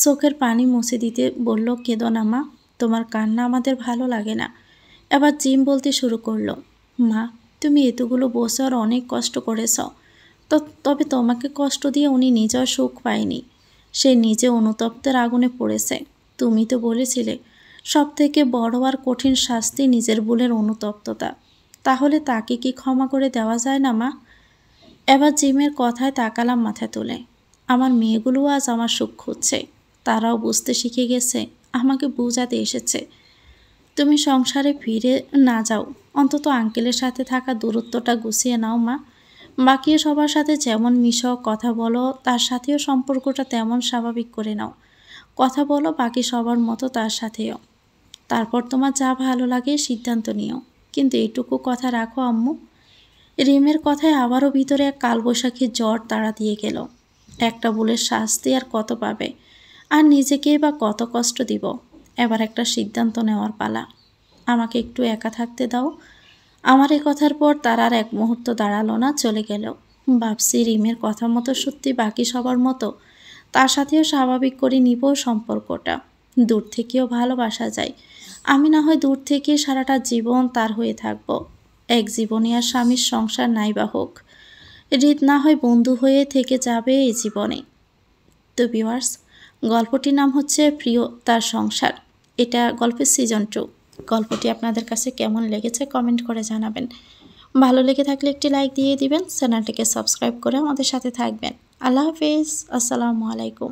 চোখের পানি মুছে দিতে বলল, কেঁদো না মা, তোমার কান্না আমাদের ভালো লাগে না। এবার জিম বলতে শুরু করলো, মা তুমি এতগুলো বছর অনেক কষ্ট করেছ, তবে তোমাকে কষ্ট দিয়ে উনি নিজেও সুখ পায়নি। সে নিজে অনুতপ্তের আগুনে পড়েছে। তুমি তো বলেছিলে সব থেকে বড় আর কঠিন শাস্তি নিজের ভুলের অনুতপ্ততা। তাহলে তাকে কি ক্ষমা করে দেওয়া যায় না মা? এবার জিমের কথায় তাকালাম মাথা তুলে। আমার মেয়েগুলোও আজ আমার সুখ খুঁজছে। তারাও বুঝতে শিখে গেছে, আমাকে বোঝাতে এসেছে। তুমি সংসারে ফিরে না যাও, অন্তত আঙ্কেলের সাথে থাকা দূরত্বটা গুছিয়ে নাও মা। বাকি সবার সাথে যেমন মিশো, কথা বলো, তার সাথেও সম্পর্কটা তেমন স্বাভাবিক করে নাও। কথা বলো বাকি সবার মতো তার সাথেও। তারপর তোমার যা ভালো লাগে সিদ্ধান্ত নিও, কিন্তু এইটুকু কথা রাখো আম্মু। রিমের কথায় আবারও ভিতরে এক কালবৈশাখী জ্বর তাড়া দিয়ে গেল। একটা ভুলের শাস্তি আর কত পাবে, আর নিজেকেই বা কত কষ্ট দিব। এবার একটা সিদ্ধান্ত নেওয়ার পালা। আমাকে একটু একা থাকতে দাও। আমার এ কথার পর তার আর এক মুহূর্ত দাঁড়ালো না, চলে গেল। ভাবছি রিমের কথা মতো সত্যি বাকি সবার মতো তার সাথেও স্বাভাবিক করে নিব সম্পর্কটা। দূর থেকেও ভালোবাসা যায়। আমি না হয় দূর থেকে সারাটা জীবন তার হয়ে থাকব। এক জীবনে আর স্বামীর সংসার নাই বা হোক, হৃদ না হয় বন্ধু হয়ে থেকে যাবে এই জীবনে। তো ভিউয়ার্স, গল্পটির নাম হচ্ছে প্রিয় তার সংসার। এটা গল্পের সিজন 2। গল্পটি আপনাদের কাছে কেমন লেগেছে কমেন্ট করে জানাবেন। ভালো লেগে থাকলে একটি লাইক দিয়ে দিবেন, চ্যানেলটিকে সাবস্ক্রাইব করে আমাদের সাথে থাকবেন। আল্লাহ হাফেজ, আসসালামু আলাইকুম।